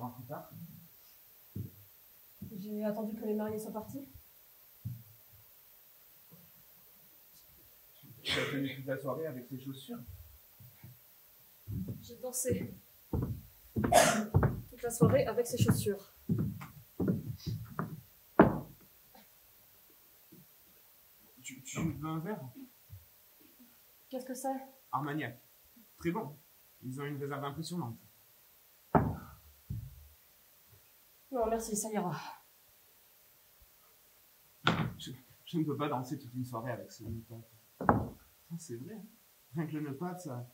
rentres tard? J'ai attendu que les mariés soient partis. Tu as tenu toute la soirée avec tes chaussures? J'ai dansé toute la soirée avec ces chaussures. Tu veux un verre? Qu'est-ce que c'est? Armagnac. Très bon. Ils ont une réserve impressionnante. Non, merci, ça ira. Je ne peux pas danser toute une soirée avec ce nœud pape. C'est vrai, hein. Rien que le nœud pape, ça...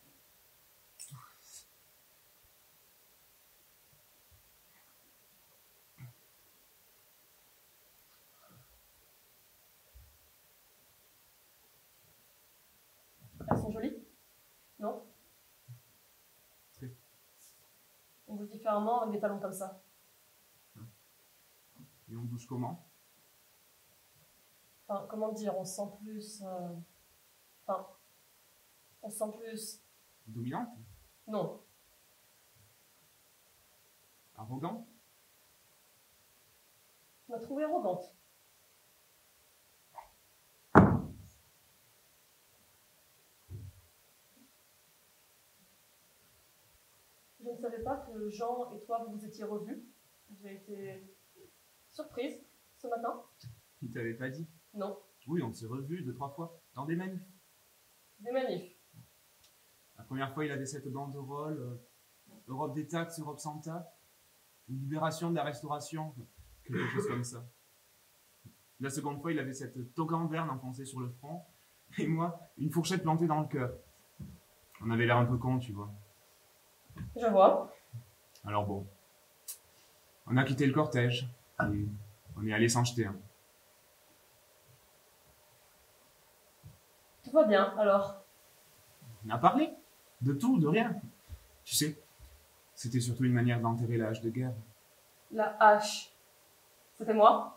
Elles sont jolies? Non? Très. On bouge différemment avec des talons comme ça. Et on bouge comment? Enfin, comment dire, on se sent plus... Enfin, on se sent plus... Dominante? Non. Arrogant? On m'a trouvée arrogante. Je ne savais pas que Jean et toi, vous vous étiez revus. J'ai été surprise ce matin. Il t'avait pas dit? Non. Oui, on s'est revus 2-3 fois, dans des manifs. Des manifs. La première fois, il avait cette banderole, Europe des taxes, Europe sans taxes, libération de la restauration, quelque chose comme ça. La seconde fois, il avait cette toga en verne enfoncée sur le front, et moi, une fourchette plantée dans le cœur. On avait l'air un peu con, tu vois. Je vois. Alors bon, on a quitté le cortège, et on est allé s'en jeter un. Tout va bien, alors. On a parlé de tout, de rien. Tu sais, c'était surtout une manière d'enterrer la hache de guerre. La hache. C'était moi?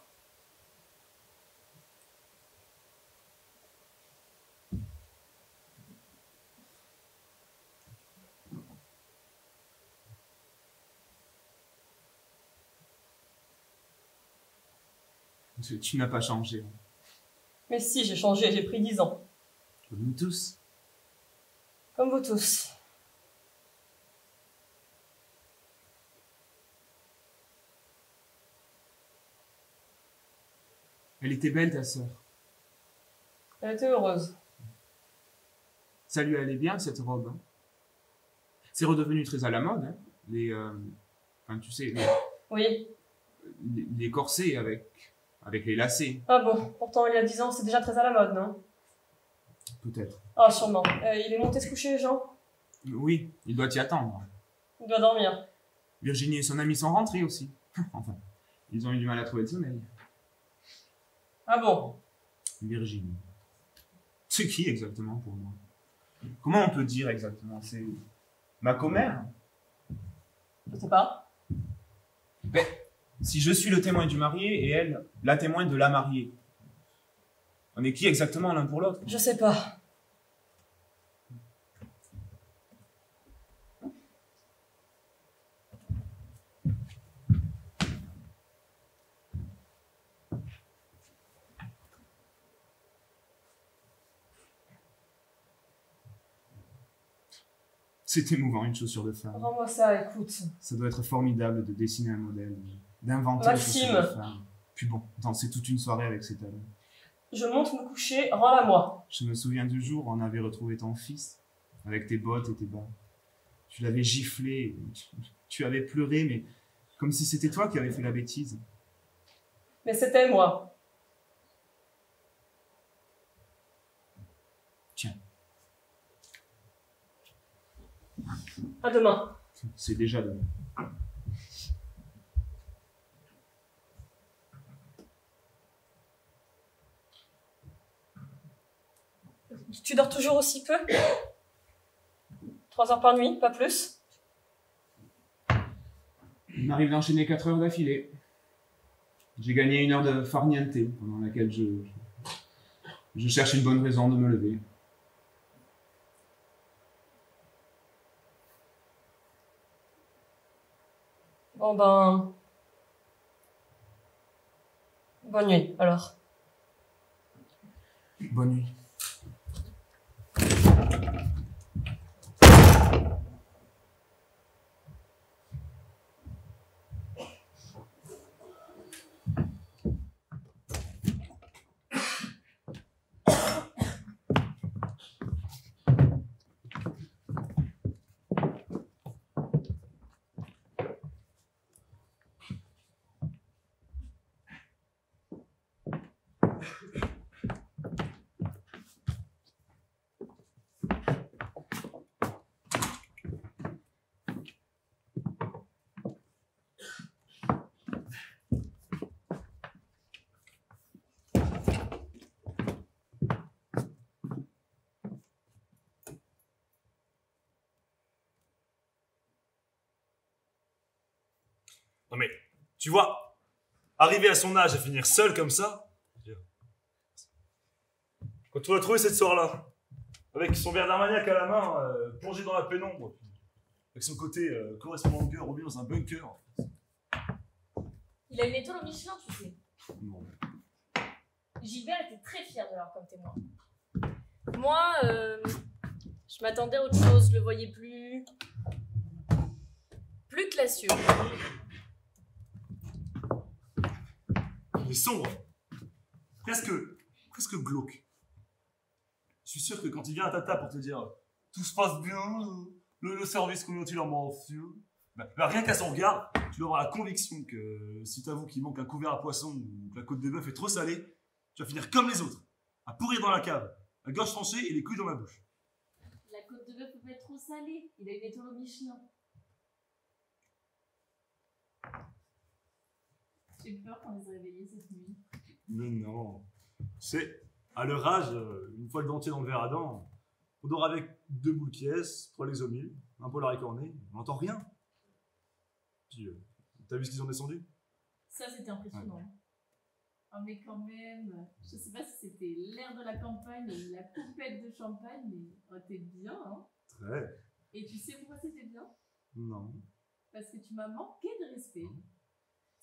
Tu n'as pas changé. Mais si, j'ai changé, j'ai pris 10 ans. Comme nous tous. Comme vous tous. Elle était belle, ta sœur. Elle était heureuse. Ça lui allait bien, cette robe. Hein. C'est redevenu très à la mode. Hein. Enfin, tu sais, Oui. les corsets avec les lacets. Ah bon, pourtant il y a 10 ans, c'est déjà très à la mode, non? Peut-être. Ah, sûrement. Il est monté se coucher, Jean? Oui, il doit y attendre. Il doit dormir. Virginie et son ami sont rentrés aussi. Enfin, ils ont eu du mal à trouver le sommeil. Ah bon? Virginie. C'est qui exactement pour moi? Comment on peut dire exactement? C'est ma commère? Je sais pas. Ben, si je suis le témoin du marié et elle, la témoin de la mariée, on est qui exactement l'un pour l'autre? Je sais pas. C'est émouvant, une chaussure de femme. Rends-moi ça, écoute. Ça doit être formidable de dessiner un modèle, d'inventer une chaussure de Maxime! femme. Puis bon, danser toute une soirée avec ses talons. Je monte me coucher, rends-la moi. Je me souviens du jour où on avait retrouvé ton fils, avec tes bottes et tes bas. Tu l'avais giflé, tu avais pleuré, mais comme si c'était toi qui avais fait la bêtise. Mais c'était moi. Tiens, À demain. c'est déjà demain. Tu dors toujours aussi peu? 3 heures par nuit, pas plus? Il m'arrive d'enchaîner 4 heures d'affilée. J'ai gagné 1 heure de farniente, pendant laquelle je cherche une bonne raison de me lever. Bon ben... Bonne nuit, alors. Bonne nuit. Non mais, tu vois, arriver à son âge et finir seul comme ça, quand on l'a trouvé cette soirée-là, avec son verre d'Armagnac à la main, plongé dans la pénombre, avec son côté correspondant de cœur, remis dans un bunker. Il a une étoile au Michelin, tu sais. Non. Gilbert était très fier de l'avoir comme témoin. Moi, je m'attendais à autre chose, je le voyais plus classieux. Il est sombre, presque glauque. Je suis sûr que quand il vient à ta table pour te dire tout se passe bien, le service communautaire monsieur, rien qu'à son regard, tu dois avoir la conviction que si t'avoues qu'il manque un couvert à poisson ou que la côte de bœuf est trop salée, tu vas finir comme les autres, à pourrir dans la cave, la gorge tranchée et les couilles dans la bouche. La côte de bœuf peut pas être trop salée, il a une étoile au Michelin. J'ai peur qu'on les ait réveillés cette nuit. Mais non. Tu sais, à leur âge, une fois le dentier dans le verre à dents, on dort avec 2 boules qui est, 3 lexomil, un polar écorné, on n'entend rien. Puis, t'as vu ce qu'ils ont descendu? Ça, c'était impressionnant. Ouais. Oh, mais quand même, je sais pas si c'était l'air de la campagne, la coupette de champagne, mais oh, t'es bien, hein? Très. Et tu sais pourquoi c'était bien? Non. Parce que tu m'as manqué de respect.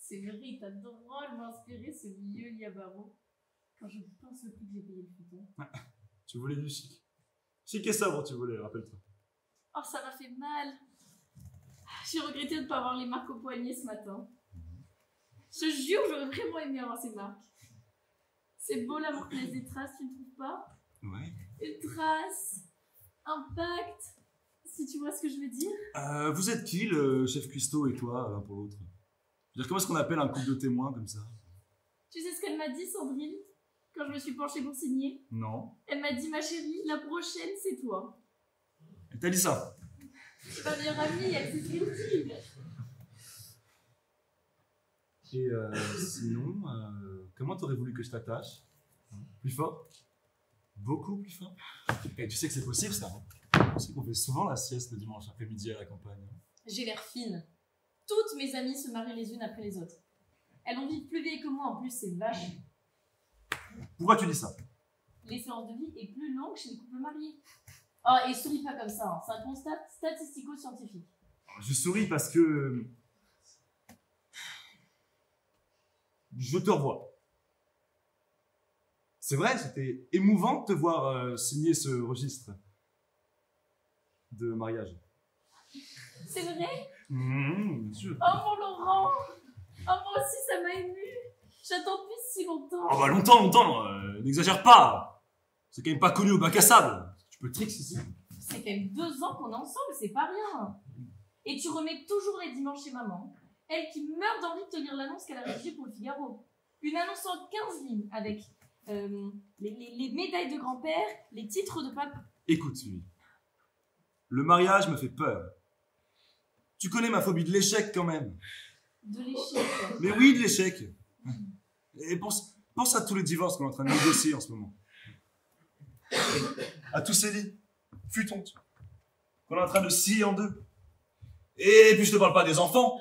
C'est vrai, il t'a drôlement inspiré ce vieux Liabaro. Quand je pense au prix que j'ai payé le futon. Tu voulais du chic. Chic et sobre, tu voulais, rappelle-toi. Oh, ça m'a fait mal. J'ai regretté de ne pas avoir les marques au poignet ce matin. Je jure, j'aurais vraiment aimé avoir ces marques. C'est beau l'amour que laisse des traces, tu ne trouves pas? Ouais. Une trace, un pacte, si tu vois ce que je veux dire. Vous êtes qui, le chef cuistot et toi, l'un pour l'autre? Je veux dire, comment est-ce qu'on appelle un couple de témoins comme ça? Tu sais ce qu'elle m'a dit, Sandrine, quand je me suis penchée pour signer? Non. Elle m'a dit, ma chérie, la prochaine, c'est toi. Elle t'a dit ça? C'est ma meilleure amie, elle sait ce qu'elle dit. Et sinon, comment t'aurais voulu que je t'attache? Plus fort? Beaucoup plus fort? Et tu sais que c'est possible ça, hein? Tu sais qu'on fait souvent la sieste le dimanche après-midi à la campagne. J'ai l'air fine. Toutes mes amies se marient les unes après les autres. Elles vont vivre plus vieilles que moi, en plus, c'est vache. Pourquoi tu dis ça? L'espérance de vie est plus longue chez les couples mariés. Oh, et souris pas comme ça, hein. C'est un constat statistico-scientifique. Je souris parce que... je te revois. C'est vrai, c'était émouvant de te voir signer ce registre de mariage. C'est vrai? Bien sûr. Oh mon Laurent! Oh moi aussi ça m'a ému! J'attends depuis si longtemps! Oh bah longtemps, n'exagère pas! C'est quand même pas connu au bac à sable! Tu peux tricks ici. C'est quand même 2 ans qu'on est ensemble, c'est pas rien! Et tu remets toujours les dimanches chez maman, elle qui meurt d'envie de te lire l'annonce qu'elle a rédigée pour le Figaro. Une annonce en 15 lignes avec les médailles de grand-père, les titres de pape. Écoute, Sylvie. Le mariage me fait peur. Tu connais ma phobie de l'échec quand même. De l'échec. Mais oui, de l'échec. Et pense à tous les divorces qu'on est en train de négocier en ce moment. À tous ces lits, futontes, qu'on est en train de scier en deux. Et puis je te parle pas des enfants.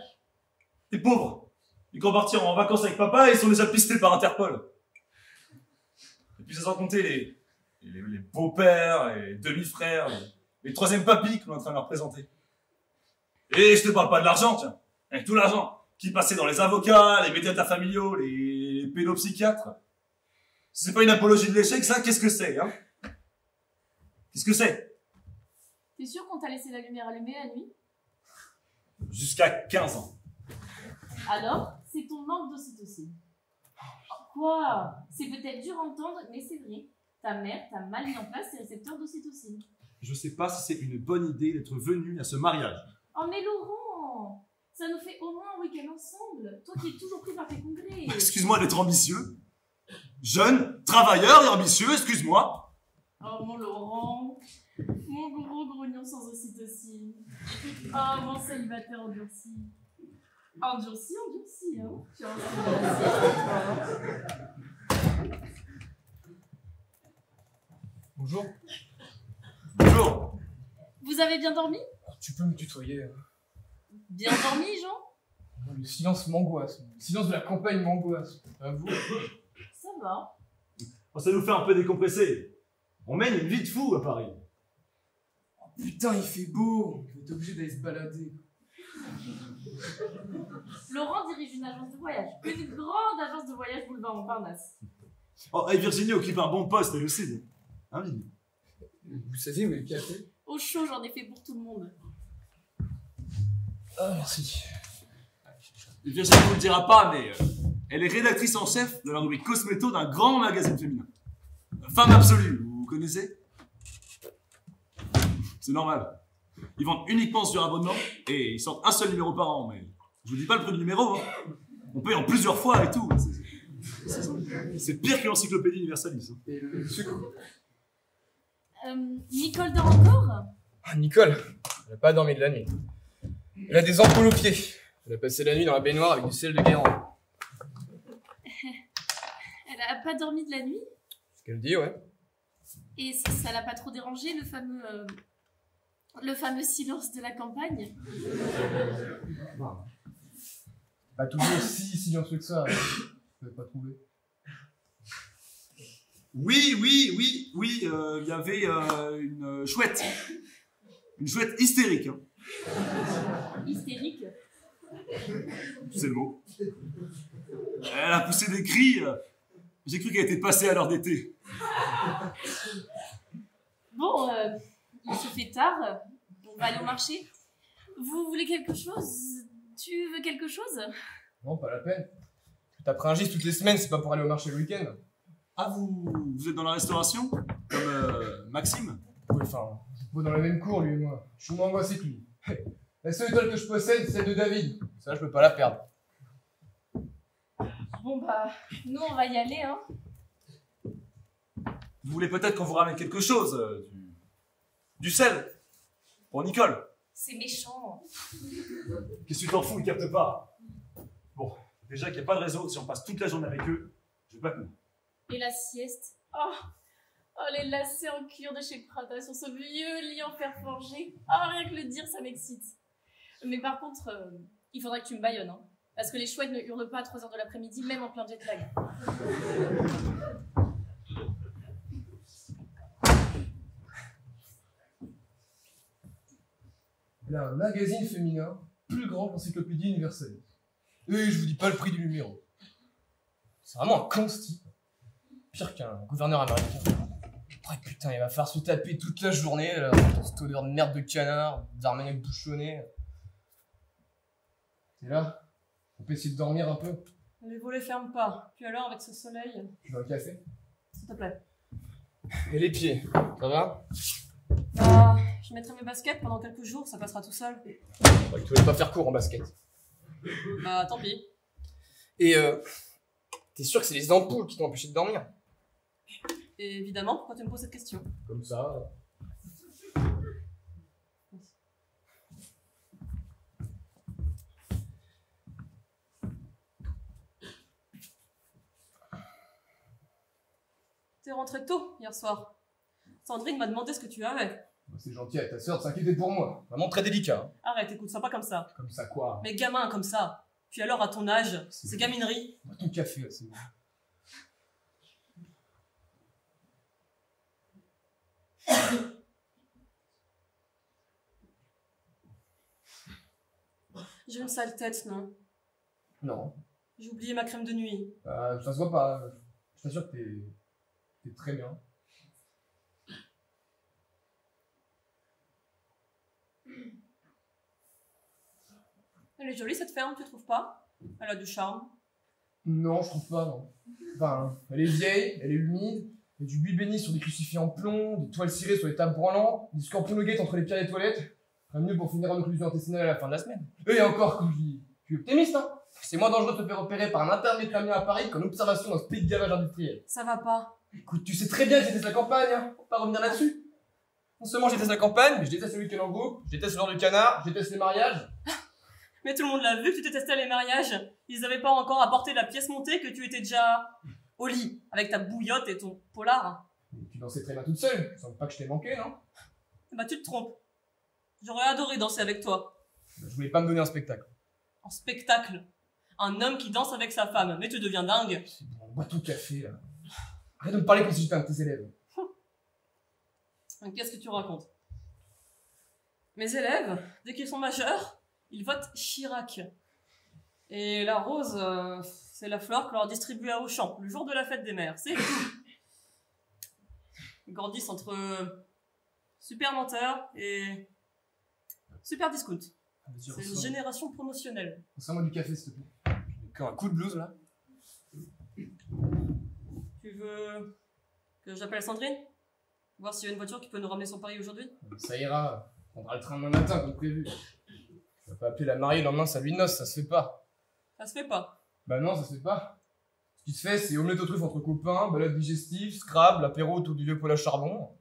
Les pauvres. Ils vont partir en vacances avec papa et ils sont déjà pistés par Interpol. Et puis sans compter les beaux-pères, les demi-frères, les troisièmes papis qu'on est en train de leur présenter. Et je te parle pas de l'argent, tiens. Avec tout l'argent. qui passait dans les avocats, les médiateurs familiaux, les pédopsychiatres. Si c'est pas une apologie de l'échec, ça, qu'est-ce que c'est, hein? Qu'est-ce que c'est? T'es sûr qu'on t'a laissé la lumière allumée la nuit? Jusqu'à 15 ans. Alors, c'est ton manque d'ocytocine. Quoi? C'est peut-être dur à entendre, mais c'est vrai. Ta mère t'a mal mis en place tes récepteurs d'ocytocine. Je sais pas si c'est une bonne idée d'être venu à ce mariage. Oh mais Laurent, ça nous fait au moins un week-end ensemble. Toi qui es toujours pris par tes congrès. Excuse-moi d'être ambitieux. Jeune, travailleur et ambitieux, excuse-moi. Oh mon Laurent, mon gros grognon sans ocytocine. Oh mon célibataire endurci. Endurci, hein. Tu as Bonjour. Bonjour. Vous avez bien dormi? Tu peux me tutoyer. Bien dormi, Jean? Le silence m'angoisse. Le silence de la campagne m'angoisse. À vous. Ça va. Oh, ça nous fait un peu décompresser. On mène une vie de fou à Paris. Oh, putain, il fait beau. Je vais être obligé d'aller se balader. Laurent dirige une agence de voyage. Une grande agence de voyage boulevard Montparnasse. Oh, et Virginie occupe un bon poste, elle aussi. Hein, Vivi? Vous savez où est le café? Au chaud, j'en ai fait pour tout le monde. Ah, merci. Virginie ne vous le dira pas, mais elle est rédactrice en chef de la rubrique Cosméto d'un grand magazine féminin. Femme absolue, vous connaissez? C'est normal. Ils vendent uniquement sur abonnement et ils sortent un seul numéro par an. Mais je vous dis pas le prix du numéro, hein. On paye en plusieurs fois et tout. C'est pire que l'encyclopédie universaliste. Hein. Et le sucre? Nicole dort encore? Ah, Nicole, elle a pas dormi de la nuit. Elle a des ampoules aux pieds. Elle a passé la nuit dans la baignoire avec du sel de Guérande. Elle a pas dormi de la nuit? Ce qu'elle dit, ouais. Et ça l'a pas trop dérangé, le fameux silence de la campagne? Pas toujours si silencieux que ça. Je l'avais pas trouvé. Oui, il y avait une chouette. Une chouette hystérique. Hein. Hystérique? C'est le mot. Elle a poussé des cris. J'ai cru qu'elle était passée à l'heure d'été. Bon, il se fait tard. On va aller au marché. Vous voulez quelque chose? Tu veux quelque chose? Non, pas la peine. Je taperai un gif toutes les semaines, c'est pas pour aller au marché le week-end. Ah, vous êtes dans la restauration? Comme Maxime? Oui, enfin, on est dans la même cour, lui et moi. Je suis moins angoissé que lui. La seule étoile que je possède, c'est celle de David. Ça, je peux pas la perdre. Bon bah, nous on va y aller, hein. Vous voulez peut-être qu'on vous ramène quelque chose? Du sel? Pour Nicole? C'est méchant. Qu'est-ce que tu t'en fous, ils captent pas. Bon, déjà qu'il n'y a pas de réseau, si on passe toute la journée avec eux, je vais pas tenir. Et la sieste? Oh, les lacets en cuir de chez Prada sur ce vieux lit en fer forgé. Ah, rien que le dire, ça m'excite. Mais par contre, il faudrait que tu me baillonnes, hein. Parce que les chouettes ne hurlent pas à 3h de l'après-midi, même en plein jet lag. Elle a un magazine féminin plus grand qu'Encyclopédie Universaliste. Et je vous dis pas le prix du numéro. C'est vraiment un con, ce type. Pire qu'un gouverneur américain. Ouais, putain, il va falloir se taper toute la journée, là, dans cette odeur de merde de canard, d'armagnac bouchonné. T'es là? On peut essayer de dormir un peu? Les volets ferment pas. Puis alors, avec ce soleil, Tu veux un café? s'il te plaît. Et les pieds, ça va? Bah, je mettrai mes baskets pendant quelques jours, ça passera tout seul. Ouais, tu voulais pas faire court en basket. Bah, tant pis. Et t'es sûr que c'est les ampoules qui t'ont empêché de dormir? Et évidemment, pourquoi tu me poses cette question? Comme ça. T'es rentré tôt hier soir. Sandrine m'a demandé ce que tu avais. C'est gentil à ta sœur de s'inquiéter pour moi. Vraiment très délicat. Hein. Arrête, écoute ça pas comme ça. Comme ça quoi? Mais gamin comme ça. Puis alors, à ton âge, c'est gaminerie. Bois ton café là, c'est bon. J'ai une sale tête, non? Non. J'ai oublié ma crème de nuit. Ça se voit pas. Je t'assure que t'es très bien. Elle est jolie cette ferme, tu trouves pas? Elle a du charme. Non, je trouve pas, non. Enfin, elle est vieille, elle est humide, il y a du buis béni sur des crucifix en plomb, des toiles cirées sur les tables branlantes, des scorpions nuggets entre les pierres des toilettes. Rien de mieux pour finir en occlusion intestinale à la fin de la semaine. Et encore, comme je dis, je suis optimiste, hein. C'est moins dangereux de te faire opérer par un interne vietnamien à Paris qu'en observation d'un split gavage industriel. Ça va pas. Écoute, tu sais très bien que je déteste la campagne, hein. Faut pas revenir là-dessus. Non seulement je déteste la campagne, mais je déteste le week-end en groupe, je déteste l'heure du canard, je déteste les mariages. Mais tout le monde l'a vu que tu détestais les mariages. Ils avaient pas encore apporté la pièce montée que tu étais déjà au lit, avec ta bouillotte et ton polar. Et tu dansais très bien toute seule, je sens pas que je t'ai manqué, non? Bah tu te trompes. J'aurais adoré danser avec toi. Je voulais pas me donner un spectacle. En spectacle. Un homme qui danse avec sa femme. Mais tu deviens dingue. C'est bon, bois ton café, là. Arrête de me parler comme si j'étais un de tes élèves. Qu'est-ce que tu racontes? Mes élèves, dès qu'ils sont majeurs, ils votent Chirac. Et la rose, c'est la fleur que leur distribue à Auchan, le jour de la fête des mères. C'est tout. Ils grandissent entre super menteur et super discount. C'est une génération promotionnelle. Passe-moi du café, s'il te plaît. J'ai encore un coup de blues, là. Tu veux que j'appelle Sandrine? Voir s'il y a une voiture qui peut nous ramener sur Paris aujourd'hui? Ça ira. On prendra le train demain matin, comme prévu. Tu vas pas appeler la mariée le lendemain sa nuit de noces, ça se fait pas. Ça se fait pas. Bah non, ça se fait pas. Ce qui se fait, c'est omelette aux truffes entre copains, balade digestive, Scrabble, apéro autour du vieux poêle à charbon.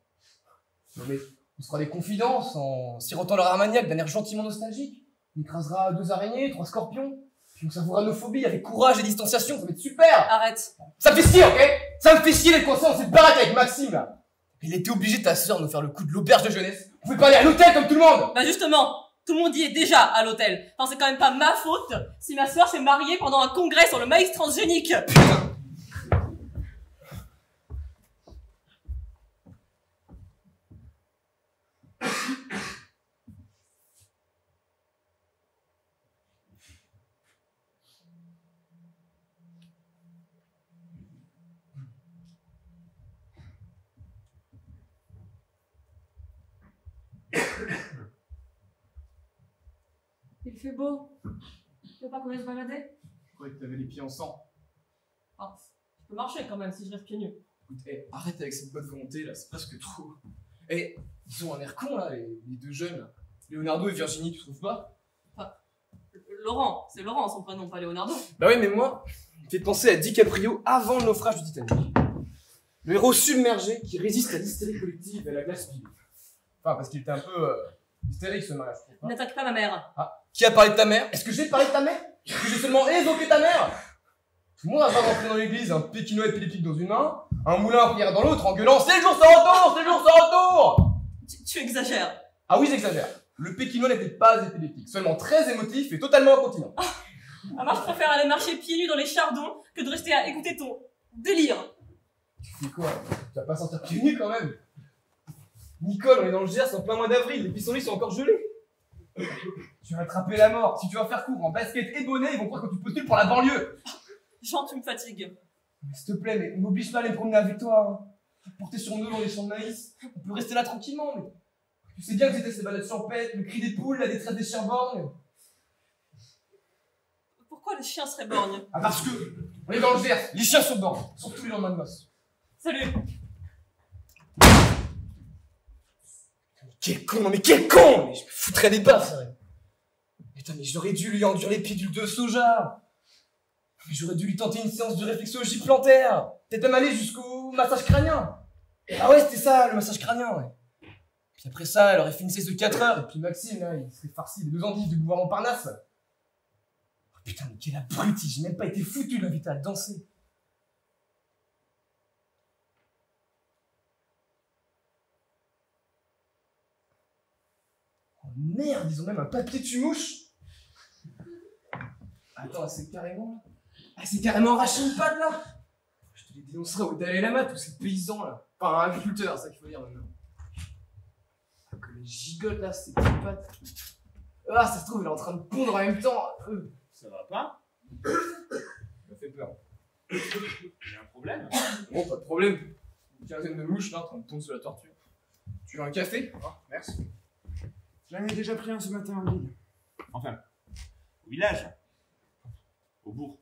Non mais, on se fera des confidences en sirotant leur armagnac d'un air gentiment nostalgique. On écrasera 2 araignées, 3 scorpions. Puis on savourera nos phobies avec courage et distanciation, ça va être super. Arrête. Ça me fait chier, ok? Ça me fait chier d'être coincé dans cette baraque avec Maxime, là. Il était obligé, ta sœur, de nous faire le coup de l'auberge de jeunesse. On pouvait pas aller à l'hôtel comme tout le monde. Bah justement, tout le monde y est déjà à l'hôtel. Enfin, c'est quand même pas ma faute si ma sœur s'est mariée pendant un congrès sur le maïs transgénique. Il fait beau. Tu veux pas qu'on aille se balader? Je croyais que t'avais les pieds en sang. Ah, je peux marcher quand même si je reste pieds nus. Écoute, arrête avec cette bonne volonté, là, c'est presque trop. Ils ont un air con, là, les 2 jeunes, là. Leonardo et Virginie, tu trouves pas? Laurent, c'est Laurent son prénom, pas Leonardo. Bah oui, mais moi, il me fait penser à DiCaprio avant le naufrage du Titanic. Le héros submergé qui résiste à l'hystérie collective et à la glace pilée. Enfin, parce qu'il était un peu hystérique, ce mariage, je trouve pas. N'attaque pas ma mère. Ah, qui a parlé de ta mère? Est-ce que j'ai parlé de ta mère? Est-ce que j'ai seulement évoqué ta mère? Tout le monde a pas rentré dans l'église, un pékinois épileptique dans une main, un moulin à prière dans l'autre, en gueulant « C'est le jour sans retour! C'est le jour sans retour !» Tu exagères. Ah oui, j'exagère. Le pékinois n'était pas épileptique, seulement très émotif et totalement incontinent. Ah, moi, je préfère aller marcher pieds nus dans les chardons que de rester à écouter ton délire. Tu fais quoi? Tu vas pas sortir pieds nus quand même? Nicole, on est dans le Gers en plein mois d'avril, les pissenlits sont encore gelés. Tu vas attraper la mort. Si tu vas faire court en basket et bonnet, ils vont croire que tu postules pour la banlieue. Jean, tu me fatigues. Mais s'il te plaît, mais m'oblige pas à aller me promener avec toi. Hein. Porter sur nous dans les champs de maïs. On peut rester là tranquillement, mais... Tu sais bien que c'était ces balades champêtres, le cri des poules, la détresse des chiens borgnes. Pourquoi les chiens seraient borgnes? Ah parce que, on est dans le Gers, les chiens sont borgnes, surtout les lendemains de noces. Salut. Quel con, mais quel con! Mais je me foutrais des baffes, ça. Putain, mais j'aurais dû lui enduire les pilules de soja. Mais j'aurais dû lui tenter une séance de réflexologie plantaire. Peut-être même aller jusqu'au massage crânien. Ah ouais, c'était ça, le massage crânien, ouais. Puis après ça, elle aurait fait une sieste de 4 heures, et puis Maxime, là, il serait farci les 2 endives du boulevard Montparnasse. Oh putain, mais quel abruti, j'ai même pas été foutu de l'inviter à danser. Oh merde, ils ont même un papier tue-mouche. Attends, c'est carrément... Ah, c'est carrément arraché une patte, là. Je te les dénoncerai au Dalai Lama, tous ces paysans, là. Enfin, un agriculteur, c'est ça qu'il faut dire, maintenant. Que les gigotes, là, ces petites pattes. Ah, ça se trouve, il est en train de pondre en même temps. Ça va pas? peur. Il y a un problème. Bon, pas de problème. Une quinzaine de mouches là en train de tomber sur la tortue. Tu veux un café? Ah, merci. J'en ai déjà pris un ce matin en ville. Enfin, au village. Au bourg.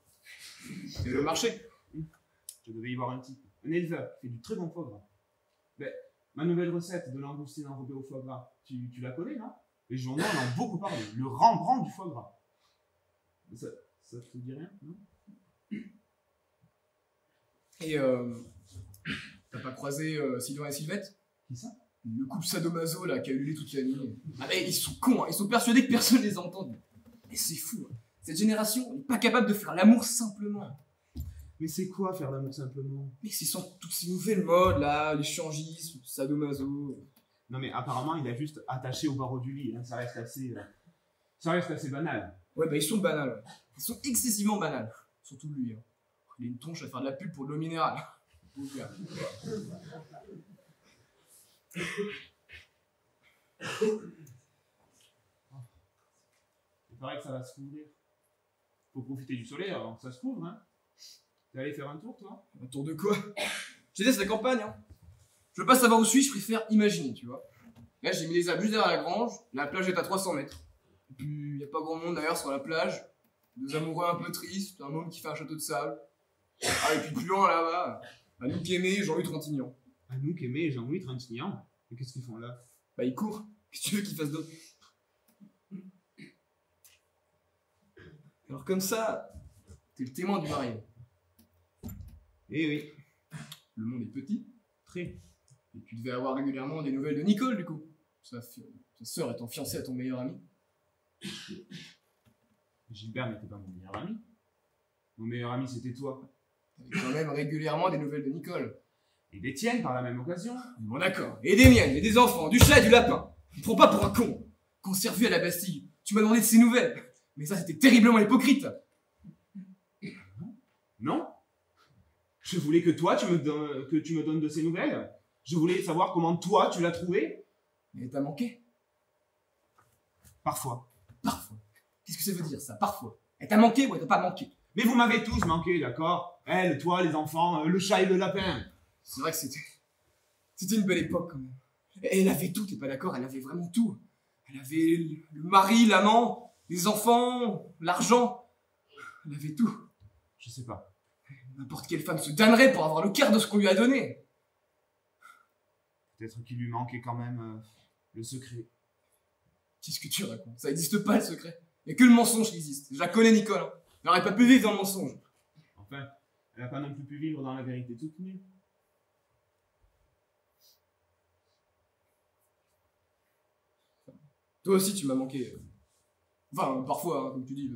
C'est le marché. Je devais y voir un type. Un éleveur qui fait du très bon foie gras. Ben, ma nouvelle recette de langoustine enrobée au foie gras, tu la connais, non? Les journaux en ont beaucoup parlé. Le Rembrandt du foie gras. Ça te dit rien, non? Et t'as pas croisé Sylvain et Sylvette? Qui ça? Le couple sadomaso là qui a hurlé toute la nuit. Ah mais ils sont cons, hein. Ils sont persuadés que personne les entend. Mais c'est fou, hein. Cette génération n'est pas capable de faire l'amour simplement. Mais c'est quoi faire l'amour simplement? Mais c'est sans toutes ces nouvelles modes là, l'échangisme, sadomaso. Non mais apparemment il a juste attaché au barreau du lit, hein. Ça reste assez banal. Ouais bah ils sont banals. Ils sont excessivement banals. Surtout lui. Hein. Il a une tronche à faire de la pub pour de l'eau minérale. Pauvre gars. Il paraît que ça va se couvrir. Faut profiter du soleil avant que ça se couvre, hein. T'es allé faire un tour, toi? Un tour de quoi? J'ai dit c'est la campagne, hein. Je veux pas savoir où je suis, je préfère imaginer, tu vois. Là j'ai mis les abus derrière la grange, la plage est à 300 mètres. Et puis y a pas grand monde d'ailleurs sur la plage. Deux amoureux un peu tristes, un homme qui fait un château de sable. Ah et puis plus loin là-bas, Anouk Aimé et Jean-Louis Trintignant. Anouk Aimé et Jean-Louis Trintignant? Mais qu'est-ce qu'ils font là? Bah ils courent, qu'est-ce que tu veux qu'ils fassent d'autre? Alors comme ça, t'es le témoin du mariage. Eh oui, Le monde est petit, très. et tu devais avoir régulièrement des nouvelles de Nicole du coup. Ta sœur étant fiancée à ton meilleur ami. Gilbert n'était pas mon meilleur ami. Mon meilleur ami c'était toi. T'avais quand même régulièrement des nouvelles de Nicole. Et des tiennes par la même occasion. Bon d'accord, et des miennes, et des enfants, du chat et du lapin. Tu me prends pas pour un con. Conservé à la Bastille, tu m'as demandé de ces nouvelles. Mais ça c'était terriblement hypocrite. Non? Je voulais que toi tu me donnes de ces nouvelles. Je voulais savoir comment toi tu l'as trouvé. Mais t'as manqué. Parfois. Parfois. Qu'est-ce que ça veut dire ça, parfois? Elle t'a manqué ou elle t'a pas manqué? Mais vous m'avez tous manqué, d'accord? Elle, toi, les enfants, le chat et le lapin. C'est vrai que c'était une belle époque quand même. Et elle avait tout, t'es pas d'accord? Elle avait vraiment tout. Elle avait le mari, l'amant, les enfants, l'argent. Elle avait tout. Je sais pas. N'importe quelle femme se damnerait pour avoir le quart de ce qu'on lui a donné. Peut-être qu'il lui manquait quand même le secret. Qu'est-ce que tu racontes? Ça existe pas le secret. Il y a que le mensonge qui existe. Je la connais Nicole. Hein. Elle n'aurait pas pu vivre dans le mensonge. Enfin, elle n'a pas non plus pu vivre dans la vérité toute nue. Toi aussi tu m'as manqué. Enfin, parfois, hein, comme tu dis,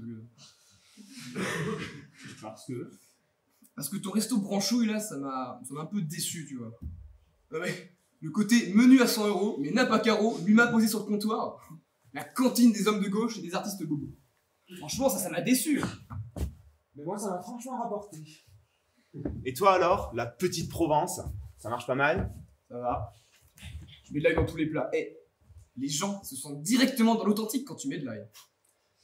parce que ton resto branchouille là, ça m'a un peu déçu, tu vois. Ouais, mais le côté menu à 100 €, mais nappe à carreaux, lui m'a posé sur le comptoir, la cantine des hommes de gauche et des artistes bobos. Franchement, ça m'a déçu. Mais moi, ça m'a franchement rapporté. Et toi alors, la petite Provence, ça marche pas mal? Ça va. Je mets de l'ail dans tous les plats. Et les gens se sentent directement dans l'authentique quand tu mets de l'ail.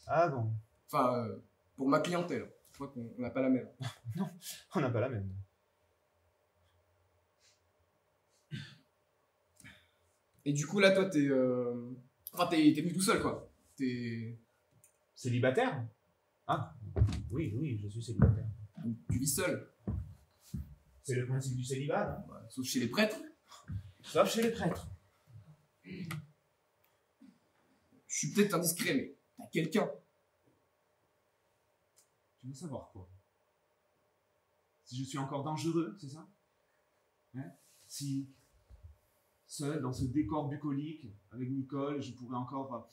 Ah bon? Enfin, pour ma clientèle. Je crois qu'on n'a pas la même. Non, on n'a pas la même. Et du coup, là, toi, t'es venu tout seul, quoi. T'es... Célibataire? Ah, oui, je suis célibataire. Tu vis seul. C'est le principe du célibat, non? Ouais, sauf chez les prêtres. Sauf chez les prêtres. Je suis peut-être indiscret, mais t'as quelqu'un. Tu veux savoir quoi? Si je suis encore dangereux, c'est ça? Hein? Si, seul dans ce décor bucolique, avec Nicole, je pourrais encore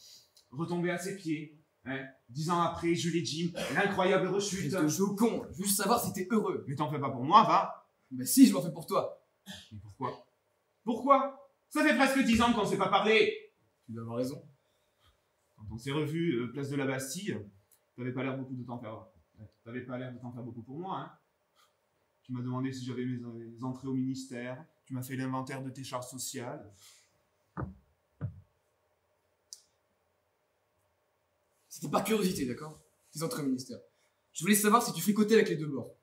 retomber à ses pieds. Hein? 10 ans après, Julie Jim, l'incroyable rechute. Je joue au con, juste savoir si t'es heureux. Mais t'en fais pas pour moi, va? Bah si, je m'en fais pour toi. Mais pourquoi? Pourquoi? Ça fait presque 10 ans qu'on ne s'est pas parlé. Tu dois avoir raison. Quand on s'est revus, place de la Bastille, t'avais pas l'air beaucoup de t'en faire. T'avais pas l'air de t'en faire beaucoup pour moi, hein. Tu m'as demandé si j'avais mes entrées au ministère. Tu m'as fait l'inventaire de tes charges sociales. C'était par curiosité, d'accord? Tes entrées au ministère. Je voulais savoir si tu fricotais avec les deux bords.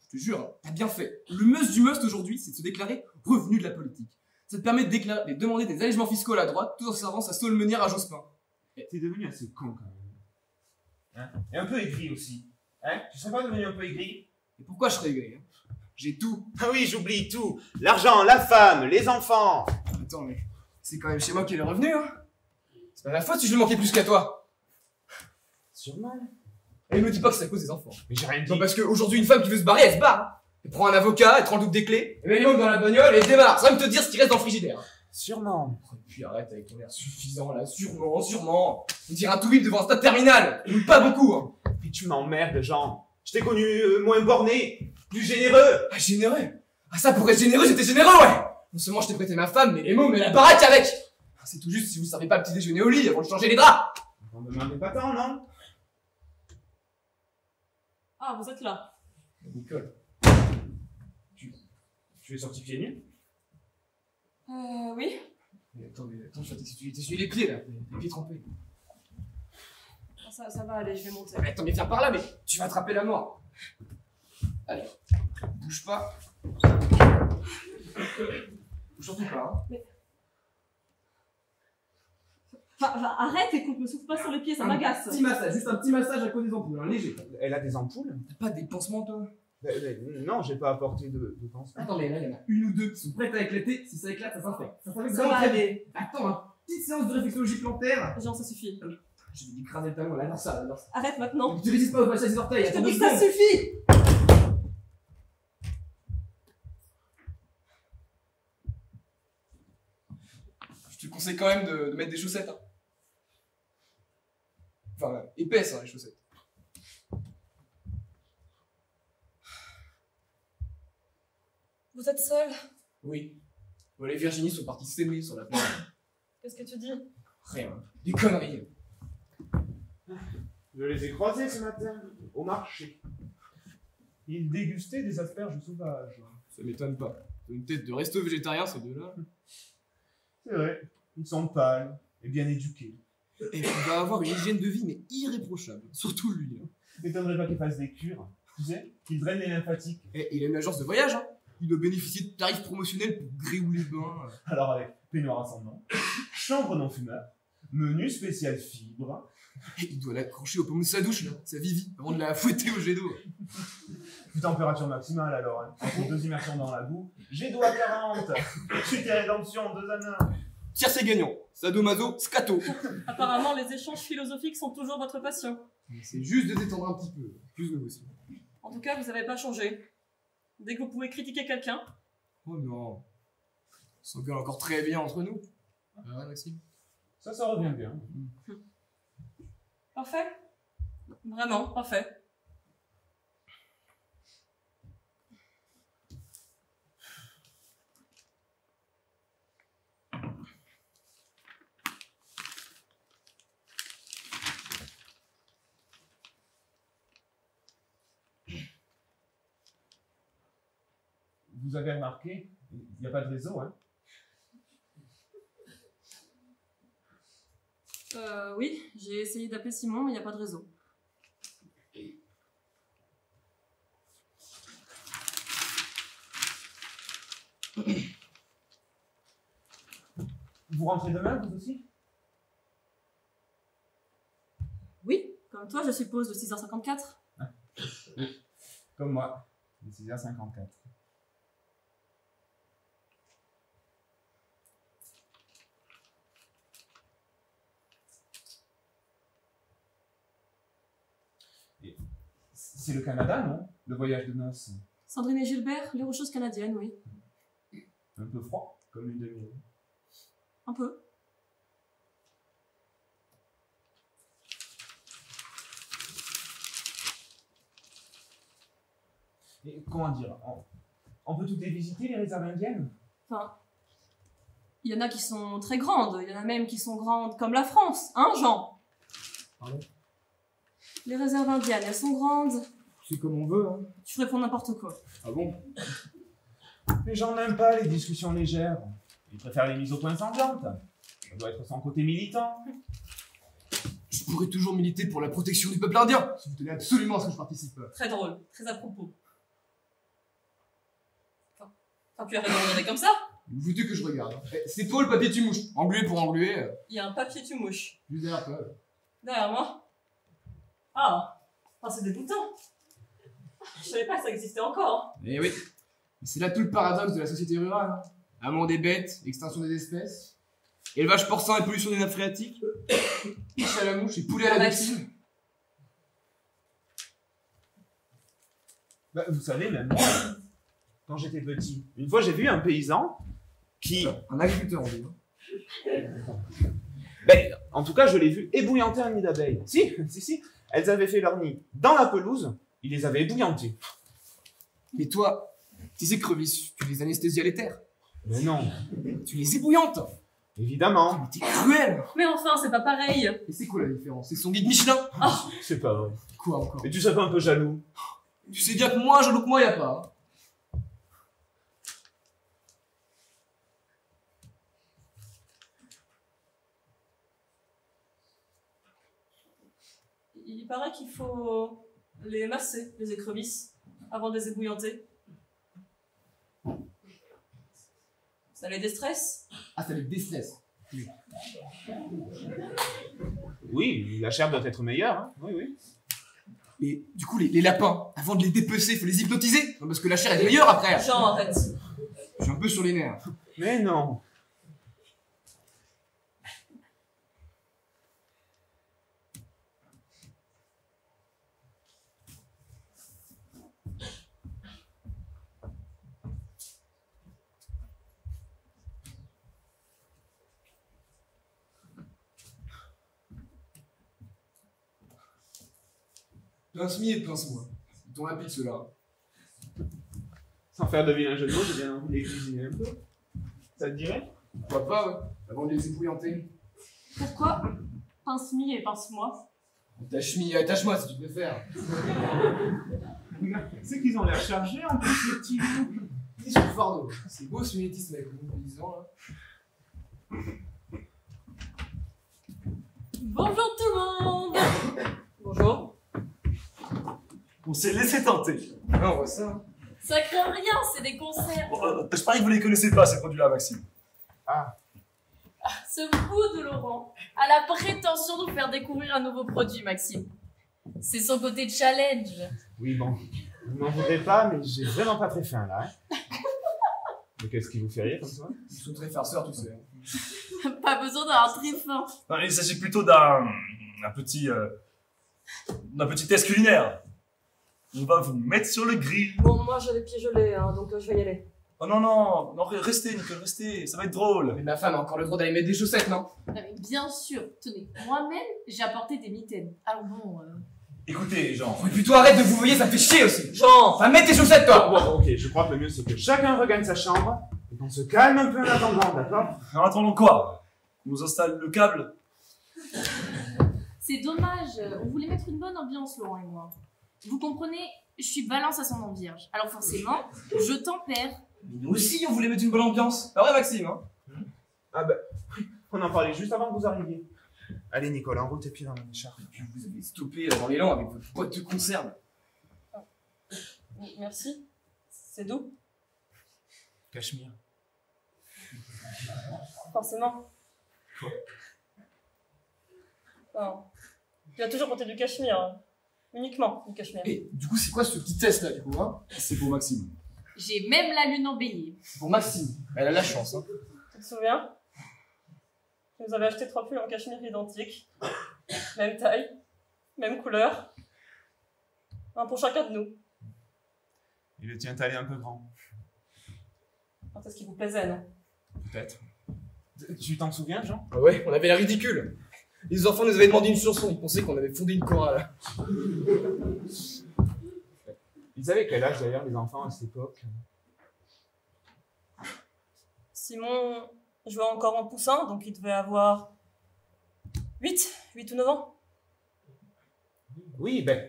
Je te jure, hein, t'as bien fait. Le must du must aujourd'hui, c'est de se déclarer revenu de la politique. Ça te permet de demander des allégements fiscaux à la droite, tout en servant sa saule meunière à Jospin. T'es devenu assez con quand même. Hein? Et un peu aigri aussi. Hein? Tu serais pas devenu un peu aigri? Et pourquoi je serais aigri, hein? J'ai tout. Ah oui, j'oublie tout. L'argent, la femme, les enfants. Attends, mais c'est quand même chez moi qu'il est revenu, hein. C'est pas ma faute si je lui manquais plus qu'à toi. Sûrement. Et me dis pas que c'est à cause des enfants. Mais j'ai rien dit. Non, parce qu'aujourd'hui, une femme qui veut se barrer, elle se barre. Hein. Elle prend un avocat, elle te rend le double des clés, elle met les mômes dans la bagnole et elle démarre. Ça va me te dire ce qui reste dans le frigidaire. Sûrement. Et puis arrête avec ton air suffisant là, sûrement. On dirait un tout-vip devant un stade terminal. On pas beaucoup, hein. Mais tu m'emmerdes, Jean. Je t'ai connu moins borné, plus généreux. Ah, généreux. Ah, ça, pour être généreux, j'étais généreux, ouais. Non seulement je t'ai prêté ma femme, mais les mômes et la baraque avec. Ah, c'est tout juste si vous savez pas le petit déjeuner au lit avant de changer les draps. On me demandait pas tant, non? Ah, vous êtes là. Nicole. Tu es sorti pieds nus? Oui. Mais attends, je vais t'essuyer les pieds là, les pieds trempés. Ça va aller, je vais monter. Mais attends, mais viens par là, mais tu vas attraper la mort. Allez, bouge pas. Bouge surtout pas, hein. Arrête, écoute, me souffle pas sur les pieds, ça m'agace. Petit massage, juste un petit massage à cause des ampoules, hein, léger. Elle a des ampoules? T'as pas des pansements, toi? Non, j'ai pas apporté de pansement. Attends, mais là, il y en a une ou deux qui sont prêtes à éclater. Si ça éclate, ça s'infecte. Ça s'infecte Ça vraiment va très aller. vite. Attends, hein. Petite séance de réflexologie plantaire. Jean, ça suffit. Je vais écraser le talon, là, non, ça, non. Arrête maintenant. Tu résistes pas au passage des orteils, Je te attends 2 dis que ça secondes. suffit. Je te conseille quand même de mettre des chaussettes, hein. Enfin, épaisses, hein, les chaussettes. Vous êtes seul. Oui. Bon, les Virginie sont parties s'aimer sur la plage. Qu'est-ce que tu dis? Rien. Des conneries. Je les ai croisés ce matin, au marché. Ils dégustaient des asperges sauvages. Ça m'étonne pas. T'as une tête de resto végétarien, ces deux-là. C'est vrai, ils sont pâles et bien éduqués. Et il va avoir une hygiène de vie, mais irréprochable. Surtout lui, hein. M'étonnerait pas qu'ils fassent des cures. Tu sais, qu'ils drainent les lymphatiques. Et il a une agence de voyage, hein. Il doit bénéficier de tarifs promotionnels pour Gréoux-les-Bains. Alors avec peignoir ascendant, chambre non fumeur, menu spécial fibre. Et il doit l'accrocher au pommeau de sa douche, là, sa Vivi, avant de la fouetter au jet d'eau. Température maximale alors, hein. Entre 2 immersions dans la boue, jet d'eau à 40. Suite et rédemption, 2 à 9. Tiens, c'est gagnant. Sadomaso, scato. Apparemment, les échanges philosophiques sont toujours votre passion. C'est juste de détendre un petit peu. Excuse-nous aussi. En tout cas, vous n'avez pas changé. Dès que vous pouvez critiquer quelqu'un, Oh non. On s'engueule encore très bien entre nous. Ah ouais, Maxime? Ça revient bien. parfait. Vraiment, parfait. Vous avez remarqué, il n'y a pas de réseau, hein? Oui, j'ai essayé d'appeler Simon, mais il n'y a pas de réseau. Vous rentrez demain, vous aussi? Oui, comme toi, je suppose, de 6h54. Comme moi, il est 6h54. C'est le Canada, non? Le voyage de noces. Sandrine et Gilbert, les Rocheuses canadiennes, oui. Un peu froid, comme une demi-heure. Un peu. Et comment dire, on peut toutes les visiter, les réserves indiennes? Enfin, il y en a qui sont très grandes, il y en a même qui sont grandes comme la France, hein, Jean? Pardon? Les réserves indiennes, elles sont grandes. C'est comme on veut, hein. Tu réponds n'importe quoi. Ah bon? Les gens n'aiment pas les discussions légères. Ils préfèrent les mises au point sanglantes. Ça doit être son côté militant. Je pourrais toujours militer pour la protection du peuple indien, si vous tenez absolument à ce que je participe. Très drôle, très à propos. T'as pu arrêter de regarder comme ça? Vous foutez que je regarde. C'est toi le papier tu mouches. Englué pour engluer. Il y a un papier tu mouches. Juste derrière toi. Derrière moi. Ah, c'est dégoûtant. Je savais pas que ça existait encore. Eh oui. C'est là tout le paradoxe de la société rurale. Hein. Amour des bêtes, extinction des espèces, élevage porcin et pollution des nappes phréatiques, pêche à la mouche et poulet à la toxine. Bah, vous savez, même moi, quand j'étais petit, une fois j'ai vu un paysan qui... Un agriculteur, on dit. Ben, en tout cas, je l'ai vu ébouillanter un nid d'abeilles. Si. Elles avaient fait leur nid dans la pelouse, il les avait ébouillantés. Mais toi, tes écrevisses, tu les anesthésies à l'éther. Mais non, Tu les ébouillantes. évidemment. Mais t'es cruel. Mais enfin, c'est pas pareil. Et c'est quoi la différence? C'est son guide Michelin. C'est pas vrai. Quoi encore? Et tu serais pas un peu jaloux? Tu sais bien que moi, jaloux que moi, y a pas. Hein. Il paraît qu'il faut les masser, les écrevisses, avant de les ébouillanter. Ça les déstresse? Ah, ça les déstresse. Oui, la chair doit être meilleure. Hein. Oui. Mais du coup, les lapins, avant de les dépecer, faut les hypnotiser. Non, parce que la chair est meilleure après. Jean, arrête. Je suis un peu sur les nerfs. Mais non. Pince-mi et pince-moi. Ils t'ont rapide ceux-là. Sans faire de vilain jeu de mots, j'ai bien envie de les cuisiner un peu. Ça te dirait? Pourquoi pas, ouais. Avant de les ébouillanter. Pourquoi pince-mi et pince-moi? Attache-moi si tu préfères. C'est qu'ils ont l'air chargés en plus, les petits loups. Ils sont fardeaux. C'est beau ce mimétisme avec le monde paysan là. Bonjour tout le monde. Bonjour. On s'est laissé tenter. Ah, on voit ça. Ça craint rien, c'est des concerts. Bon, je parie que vous les connaissez pas, ces produits-là, Maxime. Ce fou de Laurent a la prétention de nous faire découvrir un nouveau produit, Maxime. C'est son côté challenge. Oui, bon. Vous m'en voudrez pas, mais j'ai vraiment pas très faim là. Hein. Mais qu'est-ce qui vous fait rire comme ça? Ils sont très farceurs, tu sais. Pas besoin d'avoir très faim. Non, il s'agit plutôt d'un petit test culinaire. On va vous mettre sur le grill. Bon, moi j'ai les pieds gelés, hein, donc je vais y aller. Oh non, restez, Nicole, restez, ça va être drôle. Mais ma femme a encore le droit d'aller mettre des chaussettes, non? Non, mais bien sûr, tenez, moi-même, j'ai apporté des mitaines. Alors bon, Écoutez, Jean, Mais plutôt arrête de vous voyer, ça me fait chier aussi. Jean. Va mettre tes chaussettes, toi. Bon, ok, je crois que le mieux c'est que chacun regagne sa chambre et qu'on se calme un peu en attendant, d'accord? en attendant quoi? On nous installe le câble? c'est dommage. On voulait mettre une bonne ambiance, Laurent et moi. Vous comprenez, je suis balance ascendant vierge. Alors forcément, je tempère. Mais nous aussi, on voulait mettre une bonne ambiance. Ah ouais, Maxime, hein? Ah bah, on en parlait juste avant que vous arriviez. Allez Nicolas, en route tes pieds dans mon écharpe. Vous avez stoppé dans l'élan avec votre boîte de conserve. Merci. C'est doux. Cachemire. Forcément. Enfin, tu as toujours porté du cachemire. Hein. Uniquement du cachemire. Et du coup, c'est quoi ce petit test là, du coup, hein? C'est pour Maxime. J'ai même la lune en bélier. C'est pour Maxime. Elle a la chance, hein. Tu te souviens? Tu nous avais acheté 3 pulls en cachemire identiques. Même taille, même couleur. Un pour chacun de nous. Il le tient allé un peu grand. Enfin, c'est ce qui vous plaisait, non? Peut-être. Tu t'en souviens, Jean? Ah ouais, on avait la ridicule. Les enfants nous avaient demandé une chanson, ils pensaient qu'on avait fondé une chorale. Ils avaient quel âge d'ailleurs les enfants à cette époque? Simon jouait encore en poussin, donc il devait avoir 8 ou 9 ans. Oui, ben,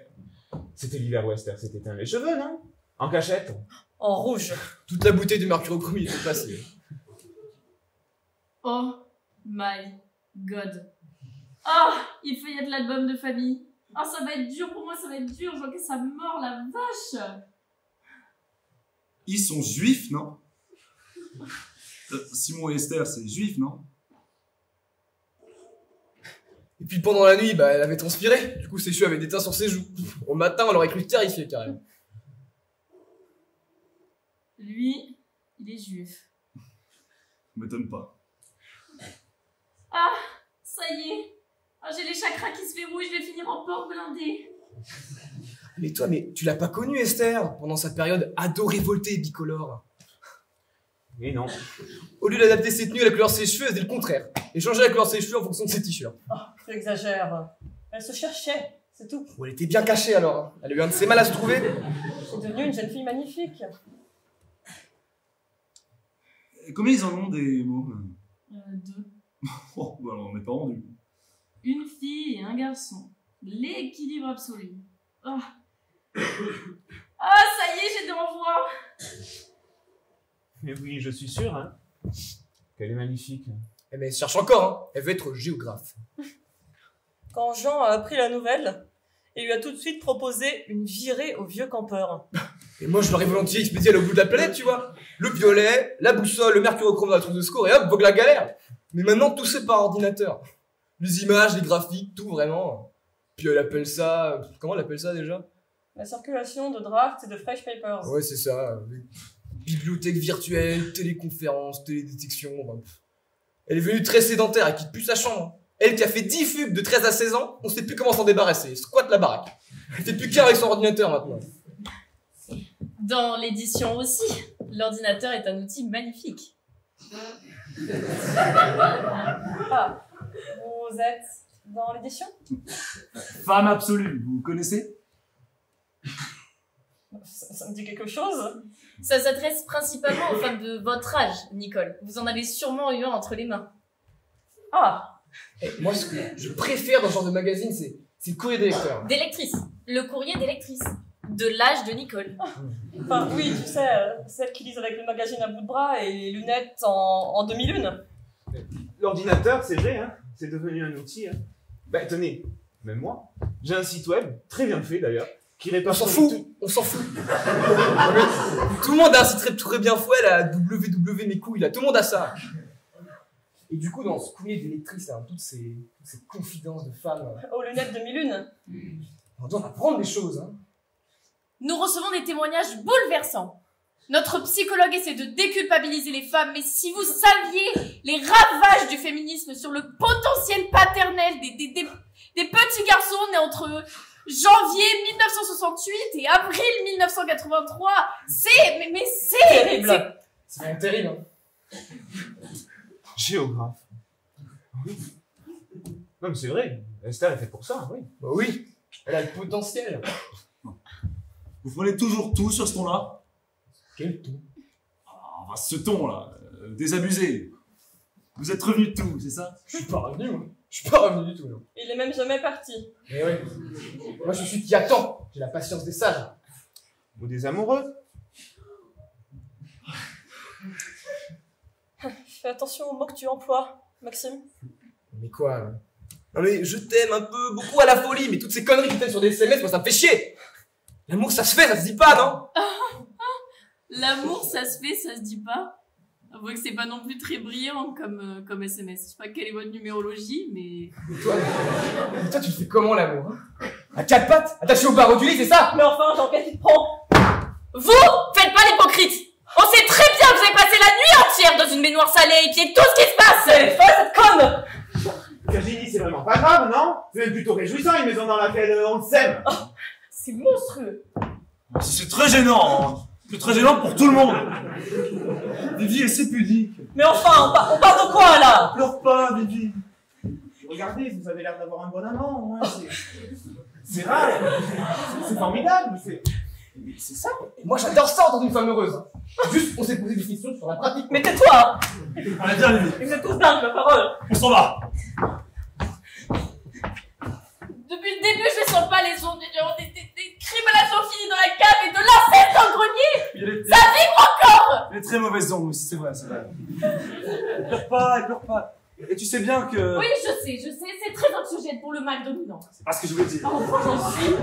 c'était l'hiver Wester, c'était éteint les cheveux, non? En cachette. En rouge. Toute la bouteille de mercurochrome, il était passé. Oh my god. Ah, il faut y a de l'album de famille. Ah, ça va être dur pour moi, ça va être dur. Je vois que ça mord la vache. Ils sont juifs, non? Simon et Esther, c'est juif, non? Et puis pendant la nuit, elle avait transpiré. Du coup, ses cheveux avaient des teints sur ses joues. Au matin, on l'aurait cru terrifié, carrément. Lui, il est juif. Ça m'étonne pas. Ah, ça y est. Ah, j'ai les chakras qui se verrouillent, je vais finir en porte blindée. Mais toi, tu l'as pas connu, Esther, pendant sa période ado révoltée et bicolore. Mais non. Au lieu d'adapter ses tenues à la couleur de ses cheveux, elle faisait le contraire. Et changeait la couleur de ses cheveux en fonction de ses t-shirts. Tu exagères. Elle se cherchait, c'est tout. Bon, elle était bien cachée alors. Hein. Elle a eu un de ses mal à se trouver. C'est devenue une jeune fille magnifique. Et combien ils en ont des mots? 2. Oh, bah alors on n'est pas rendu. Une fille et un garçon. L'équilibre absolu. Oh. Ah, ça y est, j'ai de l'envoi. Mais oui, je suis sûr, hein. Qu'elle est magnifique. Eh mais elle cherche encore, hein. Elle veut être géographe. Quand Jean a appris la nouvelle, il lui a tout de suite proposé une virée au vieux campeur. Et moi, je l'aurais volontiers expédié à l'autre bout de la planète, tu vois. Le violet, la boussole, le mercurochrome dans la trousse de secours, et hop, vogue la galère. Mais maintenant, tout c'est par ordinateur. Les images, les graphiques, tout vraiment. Puis elle appelle ça... Comment elle appelle ça déjà? La circulation de drafts et de fresh papers. Ouais, c'est ça. Bibliothèque virtuelle, téléconférence, télédétection. Elle est venue très sédentaire, elle quitte plus sa chambre. Elle qui a fait 10 fugues de 13 à 16 ans, on sait plus comment s'en débarrasser. Elle squatte la baraque. Elle fait plus qu'un avec son ordinateur maintenant. Dans l'édition aussi, l'ordinateur est un outil magnifique. Ah, vous êtes dans l'édition? Femme absolue, vous connaissez? Ça me dit quelque chose. Ça s'adresse principalement aux femmes de votre âge, Nicole. Vous en avez sûrement eu un entre les mains. Ah, Et moi, ce que je préfère dans ce genre de magazine, c'est le courrier des lecteurs. Des lectrices. Le courrier des lectrices. De l'âge de Nicole. enfin oui, tu sais, celles qui lisent avec le magazine à bout de bras et les lunettes en demi-lune. L'ordinateur, c'est vrai, hein. C'est devenu un outil, hein. Bah, tenez, même moi, j'ai un site web, très bien fait d'ailleurs, qui On répare... s'en fout, on s'en fout. Tout le monde a un site très bien fait, la www mes couilles, là, tout le monde a ça. Et du coup, dans ce courrier des lectrices, là, toutes ces confidences de femmes, Aux lunettes demi-lune. on doit apprendre des choses, hein. Nous recevons des témoignages bouleversants. Notre psychologue essaie de déculpabiliser les femmes, mais si vous saviez les ravages du féminisme sur le potentiel paternel des petits garçons nés entre janvier 1968 et avril 1983, c'est Terrible. C'est vraiment terrible, hein. Géographe. Oui. Non, mais c'est vrai, Esther est faite pour ça, oui. Bah oui, elle a le potentiel. Vous prenez toujours tout sur ce ton-là? Quel ton? Ah, ce ton-là, désabusé. Vous êtes revenu de tout, c'est ça? Je suis pas revenu, moi. Je suis pas revenu du tout, non. Il est même jamais parti. Mais ouais. Moi, je suis qui attend. J'ai la patience des sages. Ou des amoureux. Fais attention aux mots que tu emploies, Maxime. Mais quoi, là? Non mais je t'aime un peu, beaucoup à la folie, mais toutes ces conneries qui t'aiment sur des SMS, moi ça me fait chier. L'amour ça se fait, ça se dit pas, non? L'amour, ça se fait, ça se dit pas. Avouez que c'est pas non plus très brillant comme SMS. Je sais pas quelle est votre numérologie, mais... Mais toi tu le fais comment l'amour, hein? À quatre pattes, attaché au barreau du lit, c'est ça? Mais enfin, Jean, qu'est-ce que tu te prends? Vous faites pas l'hypocrite. On sait très bien que vous avez passé la nuit entière dans une baignoire salée à épier tout ce qui se passe. C'est folle, cette conne! Virginie, c'est vraiment pas grave, non? C'est même plutôt réjouissant, une maison dans laquelle on s'aime. C'est monstrueux. C'est très gênant, hein. C'est très gênant pour tout le monde. Vivi est si pudique. Mais enfin, on parle de quoi, là? Pleure pas, Vivi. Regardez, vous avez l'air d'avoir un bon amant, au moins, c'est rare. C'est formidable, c'est ça. Et moi j'adore ça entendre une femme heureuse. Juste, on s'est posé des questions sur la pratique. Mais tais-toi! Allez, viens, Vivi. Vous êtes tous dingues, ma parole! On s'en va. Depuis le début, je sens pas les ondes des crimes à la Sophie dans la cave et de l'inceste dans le grenier. Ça vibre encore. Elle est très mauvaise onde aussi, c'est vrai, c'est vrai. Elle pleure pas, elle pleure pas. Et tu sais bien que... Oui, je sais, c'est très anxiogène pour le mal dominant. C'est pas ce que je voulais dire. Oh, j'en suis.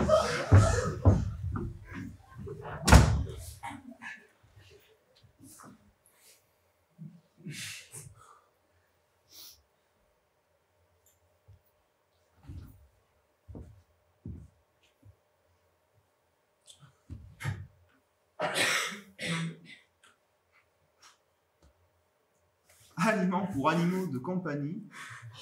aliments pour animaux de compagnie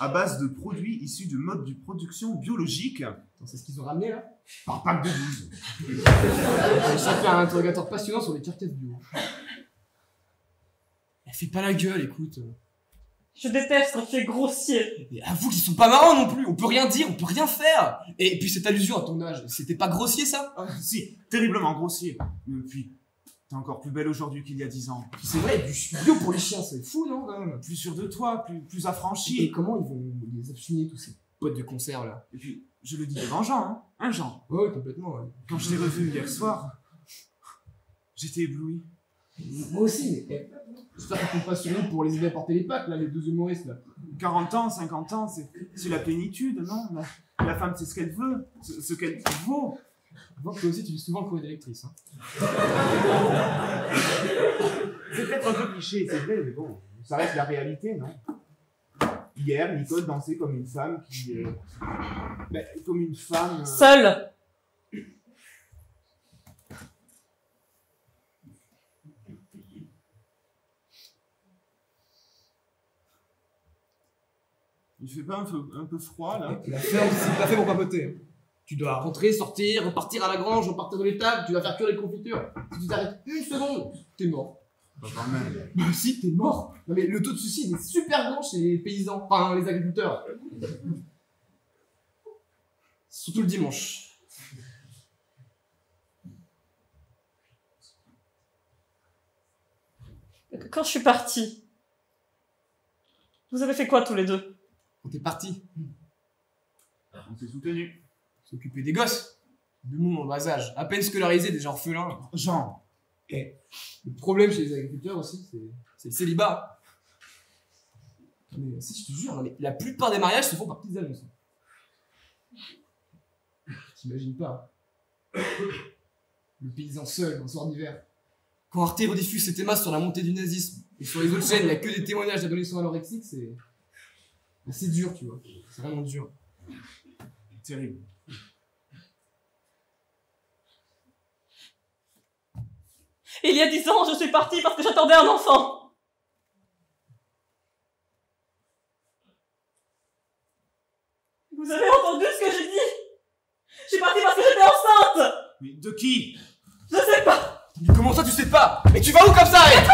à base de produits issus de modes de production biologique. Attends, c'est ce qu'ils ont ramené là? Par pack de 12. Ça fait un interrogatoire passionnant sur les carcasses bio. Elle fait pas la gueule, écoute. Je déteste quand tu es grossier. Mais avoue qu'ils sont pas marrants non plus, on peut rien dire, on peut rien faire. Et puis cette allusion à ton âge, c'était pas grossier ça? Ah, si, terriblement grossier. Mais puis, t'es encore plus belle aujourd'hui qu'il y a 10 ans. C'est vrai, du bio pour les chiens, c'est fou non quand même? Plus sûr de toi, plus affranchi. Et comment ils vont les affiner tous ces potes de concert là? Et puis, je le dis devant Jean, hein, Jean. Ouais, complètement, ouais. Quand je t'ai revu hier soir, j'étais ébloui. Moi aussi, mais j'espère qu'ils comptent pas sur nous pour les aider à porter les packs là, les deux humoristes là. 40 ans, 50 ans, c'est la plénitude, non? La femme, c'est ce qu'elle veut, ce qu'elle vaut. Je vois que toi aussi tu lis souvent le courrier d'électrice. Hein. C'est peut-être un peu cliché, c'est vrai, mais bon, ça reste la réalité, non? Hier, Nicole dansait comme une femme qui... comme une femme... Seule. Il fait pas un peu froid, là? La ferme, c'est pas fait pour papoter. Tu dois rentrer, sortir, repartir à la grange, repartir de l'étable, tu vas faire cuire les confitures. Si tu t'arrêtes une seconde, t'es mort. Pas quand même. Bah si, t'es mort. Non mais le taux de suicide est super grand chez les paysans, enfin les agriculteurs. Surtout le dimanche. Quand je suis partie, vous avez fait quoi tous les deux? On t'est parti. On s'est soutenus. S'occuper des gosses. De monde en bas âge. À peine scolarisés, déjà orphelins. Jean. Et le problème chez les agriculteurs aussi, c'est le célibat. Mais si je te jure, non, mais la plupart des mariages se font par petites annonces. T'imagines pas. Le paysan seul, un soir d'hiver. Quand Arte rediffuse ses thémas sur la montée du nazisme, et sur les autres chaînes, il n'y a que des témoignages d'adolescents anorexiques, c'est dur, tu vois. C'est vraiment dur. Terrible. Il y a 10 ans, je suis partie parce que j'attendais un enfant. Vous avez entendu ce que j'ai dit? Je suis partie parce que j'étais enceinte. Mais de qui? Je sais pas. Mais comment ça, tu sais pas? Mais tu vas où comme ça, Arrête?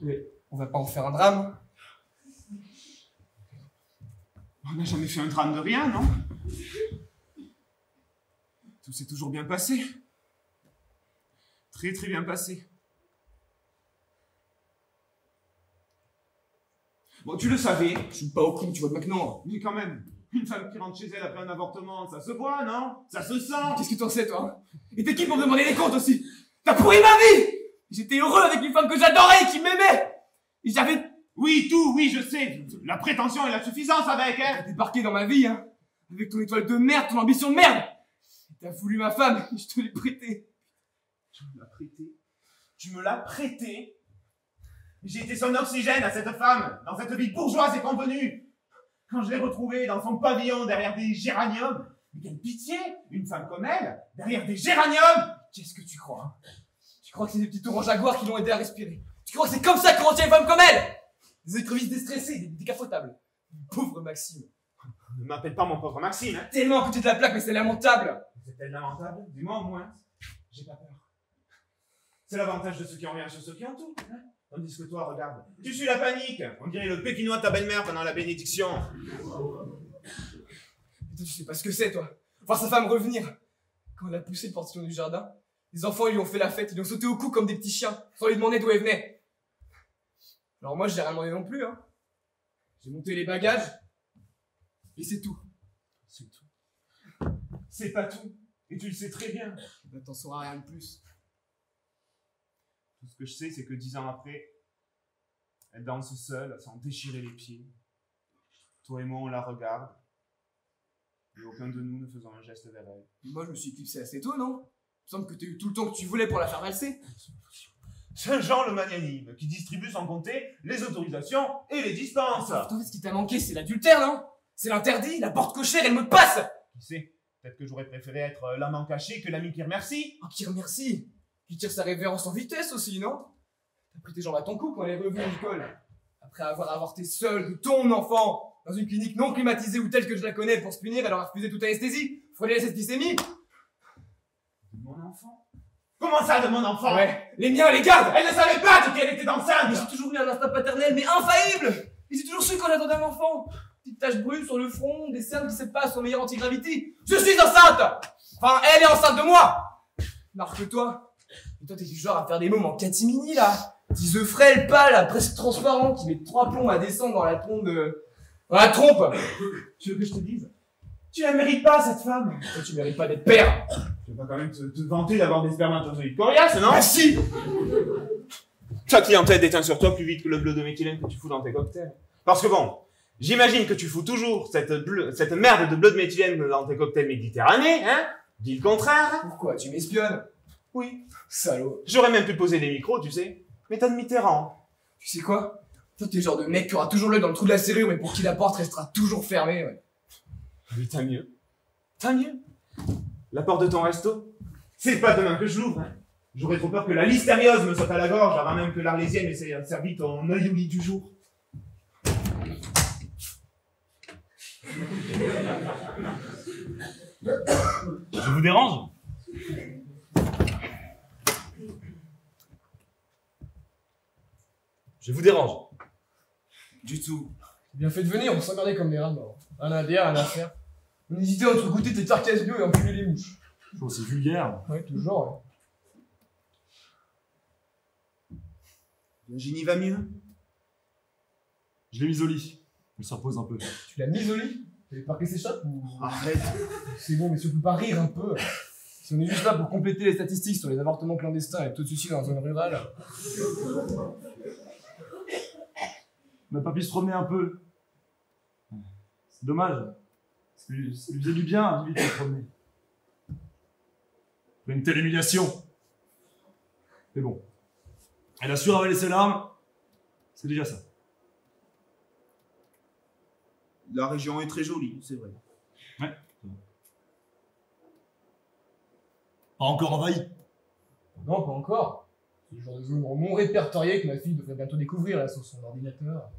Mais on va pas en faire un drame. On n'a jamais fait un drame de rien, non? Tout s'est toujours bien passé. Très très bien passé. Bon, tu le savais. Je suis pas au con, tu vois maintenant. Mais quand même, une femme qui rentre chez elle après un avortement, ça se voit, non? Ça se sent. Qu'est-ce que t'en sais, toi? Et t'es qui pour me demander des comptes aussi? T'as pourri ma vie! J'étais heureux avec une femme que j'adorais et qui m'aimait! Et j'avais Oui, tout, oui, je sais. La prétention et la suffisance avec, hein? débarqué dans ma vie, hein. Avec ton étoile de merde, ton ambition de merde! T'as voulu ma femme, et je te l'ai prêtée. Tu me l'as prêté? Tu me l'as prêté? J'ai été son oxygène à cette femme, dans cette vie bourgeoise et convenue. Quand je l'ai retrouvée dans son pavillon derrière des géraniums, mais quelle pitié, une femme comme elle, derrière des géraniums! Qu'est-ce que tu crois, hein? Tu crois que c'est des petits tours en jaguar qui l'ont aidé à respirer? Tu crois que c'est comme ça qu'on retient une femme comme elle? Des écrevisses déstressées, des décapotables. Pauvre Maxime. Ne m'appelle pas mon pauvre Maxime, hein? Tellement à côté de la plaque, mais c'est lamentable. C'est-elle lamentable? Dis-moi au moins. J'ai pas peur. C'est l'avantage de ceux qui ont rien sur ceux qui ont tout, hein? Tandis que toi, regarde, tu suis la panique. On dirait le pékinois de ta belle-mère pendant la bénédiction. Mais toi, tu sais pas ce que c'est, toi. Voir sa femme revenir. Quand elle a poussé le portillon du jardin, les enfants lui ont fait la fête, ils lui ont sauté au cou comme des petits chiens, sans lui demander d'où elle venait. Alors moi, je l'ai rien demandé non plus, hein. J'ai monté les bagages, et c'est tout. C'est tout. C'est pas tout. Et tu le sais très bien. Bah, t'en sauras rien de plus. Tout ce que je sais, c'est que 10 ans après, elle danse seule, sans déchirer les pieds. Toi et moi, on la regarde. Et aucun de nous ne faisant un geste vers elle. Moi, je me suis éclipsé assez tôt, non? Il me semble que t'as eu tout le temps que tu voulais pour la faire valser. Saint-Jean le magnanime, qui distribue sans compter les autorisations et les dispenses. Attends, ce qui t'a manqué, c'est l'adultère, non? C'est l'interdit, la porte cochère, elle me passe. Qui sait, peut-être que j'aurais préféré être l'amant caché que l'ami qui remercie. Oh, qui remercie. Qui tire sa révérence en vitesse aussi, non? T'as pris tes jambes à ton cou quand elle est revenue à l'école. Après avoir avorté seul de ton enfant, dans une clinique non climatisée ou telle que je la connais, pour se punir, elle aura refusé toute anesthésie. Frôler la septicémie. De mon enfant? Comment ça, de mon enfant? Ouais, les miens, les gardes. Elle ne savait pas qu'elle était enceinte. Mais j'ai toujours eu un instinct paternel, mais infaillible. Et j'ai toujours su qu'on attendait un enfant. Petite tache brune sur le front, des cernes qui se passent au meilleur antigravity. Je suis enceinte. Enfin, elle est enceinte de moi. Marque toi. Et toi, t'es du genre à faire des mômes en catimini, là. Des œufs frêles, pâles, presque transparents, qui mettent 3 plombs à descendre dans la trompe de... Dans la trompe. Tu veux que je te dise? Tu la mérites pas, cette femme. Toi, tu mérites pas d'être père. Tu vas pas quand même te vanter d'avoir des spermatozoïdes coriaces, non? Ah si. Ta clientèle déteint sur toi plus vite que le bleu de méthylène que tu fous dans tes cocktails. Parce que bon, j'imagine que tu fous toujours cette merde de bleu de méthylène dans tes cocktails méditerranéens, hein? Dis le contraire. Pourquoi? Tu m'espionnes? Oui. Salaud. J'aurais même pu poser des micros, tu sais. Méthode Mitterrand. Tu sais quoi? Toi, t'es le genre de mec qui aura toujours l'œil dans le trou de la serrure, mais pour qui la porte restera toujours fermée, ouais. Oui, t'as mieux. T'as mieux. La porte de ton resto? C'est pas demain que je l'ouvre, hein. J'aurais trop peur que la listériose me saute à la gorge avant même que l'Arlésienne ait servi ton œil au lit du jour. Je vous dérange? Je vous dérange? Du tout. J'ai bien fait de venir, on s'emmerdait comme des rats morts. Rien à dire, rien à faire. On hésitait entre goûter tes tarcasses bio et enculer les mouches. Oh, c'est vulgaire. Ouais, toujours, ouais. Virginie va mieux? Je l'ai mise au lit. Elle se repose un peu. Tu l'as mise au lit? T'avais pas ses chocs ou... Arrête. C'est bon, mais si on peut pas rire un peu. Si on est juste là pour compléter les statistiques sur les avortements clandestins et tout de suite dans la zone rurale. On n'a pas pu se promener un peu. C'est dommage. Ça lui faisait du bien, lui, de se promener. Après une telle humiliation. Mais bon. Elle a su ravaler ses larmes. C'est déjà ça. La région est très jolie, c'est vrai. Ouais. Pas encore envahi. Non, pas encore. C'est le genre de zone non répertorié que ma fille devrait bientôt découvrir là sur son ordinateur.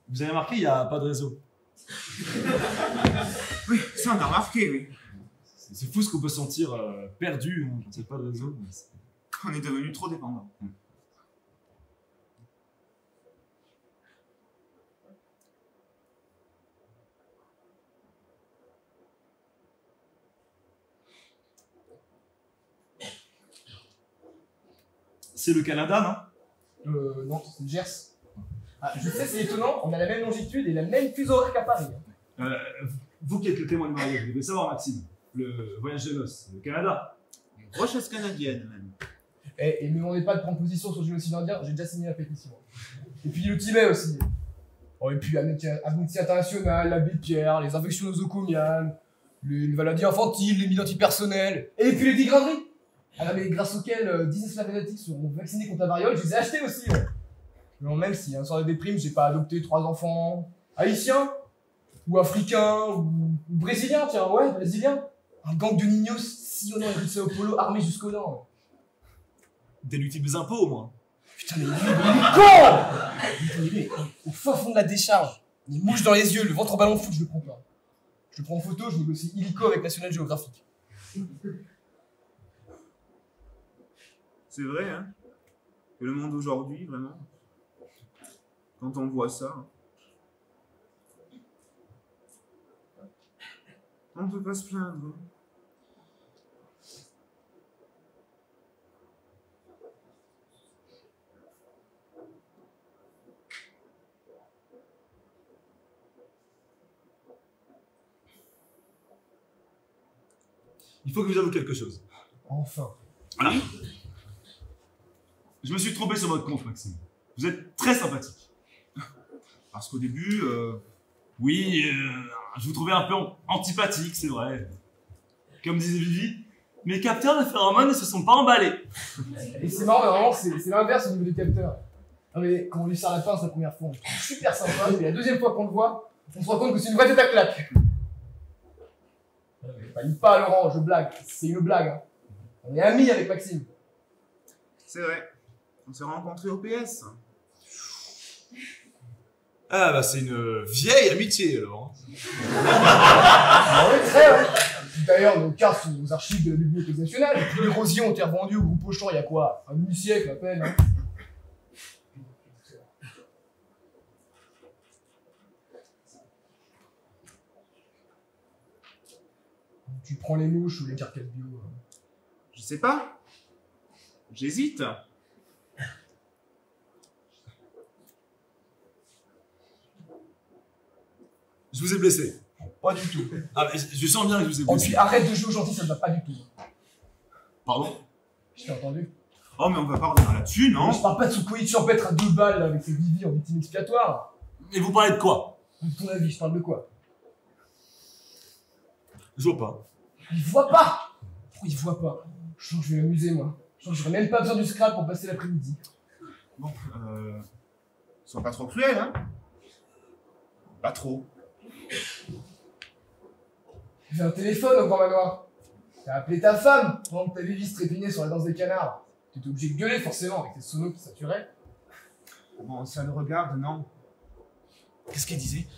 Vous avez remarqué, il n'y a pas de réseau. Oui, ça on a remarqué, oui. C'est fou ce qu'on peut sentir perdu hein, quand il n'y a pas de réseau. On est devenus trop dépendants. C'est le Canada, non? Non, c'est le Gers. Ah, je sais, c'est étonnant, on a la même longitude et la même fuseau horaire qu'à Paris. Vous qui êtes le témoin de mariage, vous devez savoir, Maxime. Le voyage de noces, le Canada. Rochesse canadienne, même. Et ne me demandez pas de prendre position sur le génocide indien, j'ai déjà signé la pétition. Et puis le Tibet aussi. Oh, et puis Amnesty International, l'abbé Pierre, les infections nosocomiales, les maladies infantiles, les mythes antipersonnels, et puis les digranderies. Ah mais grâce auxquelles 10 esclaves asiatiques seront vaccinés contre la variole, je les ai achetés aussi. Ouais. Non, même si, un soir de déprime, j'ai pas adopté 3 enfants haïtiens, ou africains, ou brésiliens, tiens, ouais, brésiliens. Un gang de niños sillonnant les rues de Sao Paulo armés jusqu'aux dents. Des lutibles impôts, au moins. Putain, mais lui, il est con! Putain, mais lui, au fin fond de la décharge, il mouche dans les yeux, le ventre en ballon de foot, je le prends pas. Je le prends en photo, je négocie illico avec National Geographic. C'est vrai, hein? Que le monde aujourd'hui, vraiment, quand on voit ça. On peut pas se plaindre. Il faut que je vous avoue quelque chose. Enfin. Voilà. Je me suis trompé sur votre compte, Maxime. Vous êtes très sympathique. Parce qu'au début, je vous trouvais un peu antipathique, c'est vrai. Comme disait Vivi, mes capteurs de phéromones ne se sont pas emballés. Et c'est marrant, mais vraiment, c'est l'inverse au niveau des capteurs. Non mais quand on lui sert la pince la première fois, on le trouve super sympa, mais la deuxième fois qu'on le voit, on se rend compte que c'est une vraie tête à claque. Panique pas, Laurent, je blague. C'est une blague. Hein. On est amis avec Maxime. C'est vrai. On s'est rencontrés au PS. Ah bah c'est une vieille amitié alors. Ah oui, très, ouais. D'ailleurs, nos cartes sont aux archives de la Bibliothèque nationale. Et puis les rosiers ont été revendus au groupe Auchan il y a quoi? Un demi-siècle à peine. Hein. Tu prends les mouches ou les carcasses bio? Je sais pas. J'hésite. Je vous ai blessé. Pas du tout. Ah mais je sens bien que je vous ai Oh, blessé. puis arrête de jouer au gentil, ça ne va pas du tout. Pardon? Je t'ai entendu. Oh, mais on va pas revenir là-dessus, non? Je parle pas de ce coït champêtre à 2 balles là, avec ses Vivi en victime expiatoire. Et vous parlez de quoi? De ton avis, je parle de quoi? Je vois pas. Il voit pas! Pourquoi il voit pas? Je sens que je vais m'amuser, moi. Je sens que j'aurais même pas besoin du scrap pour passer l'après-midi. Bon, sois pas trop cruel, hein? Pas trop. J'ai un téléphone au grand manoir. T'as appelé ta femme pendant que ta Vivi se trépignait sur la danse des canards. T'étais obligé de gueuler forcément avec tes sonos qui saturaient. Bon, ça le regarde, non? Qu'est-ce qu'elle disait?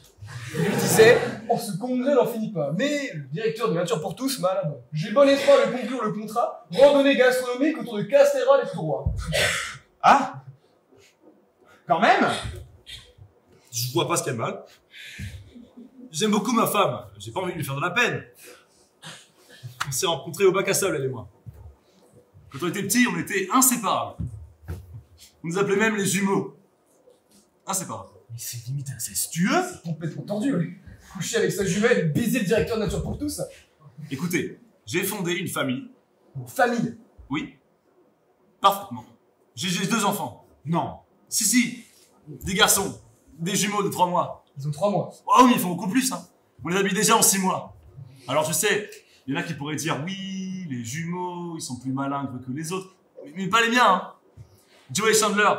Il disait, oh ce congrès n'en finit pas. Mais le directeur de Nature pour tous m'a là-bas. J'ai bon espoir de conclure le contrat randonnée gastronomique autour de Castéral et Tourois. Ah! Quand même? Je vois pas ce qu'il y a de mal. J'aime beaucoup ma femme. J'ai pas envie de lui faire de la peine. On s'est rencontrés au bac à sable, elle et moi. Quand on était petits, on était inséparables. On nous appelait même les jumeaux. Inséparables. Mais c'est limite incestueux. C'est complètement tordu, oui. Coucher avec sa jumelle et baiser le directeur de Nature pour tous. Écoutez, j'ai fondé une famille. Une famille. Oui. Parfaitement. J'ai 2 enfants. Non. Si. Des garçons. Des jumeaux de 3 mois. Ils ont 3 mois. Oh, mais ils font beaucoup plus, hein. On les habille déjà en 6 mois. Alors je sais, il y en a qui pourraient dire, oui, les jumeaux, ils sont plus malingres que les autres. Mais pas les miens, hein. Joey Chandler.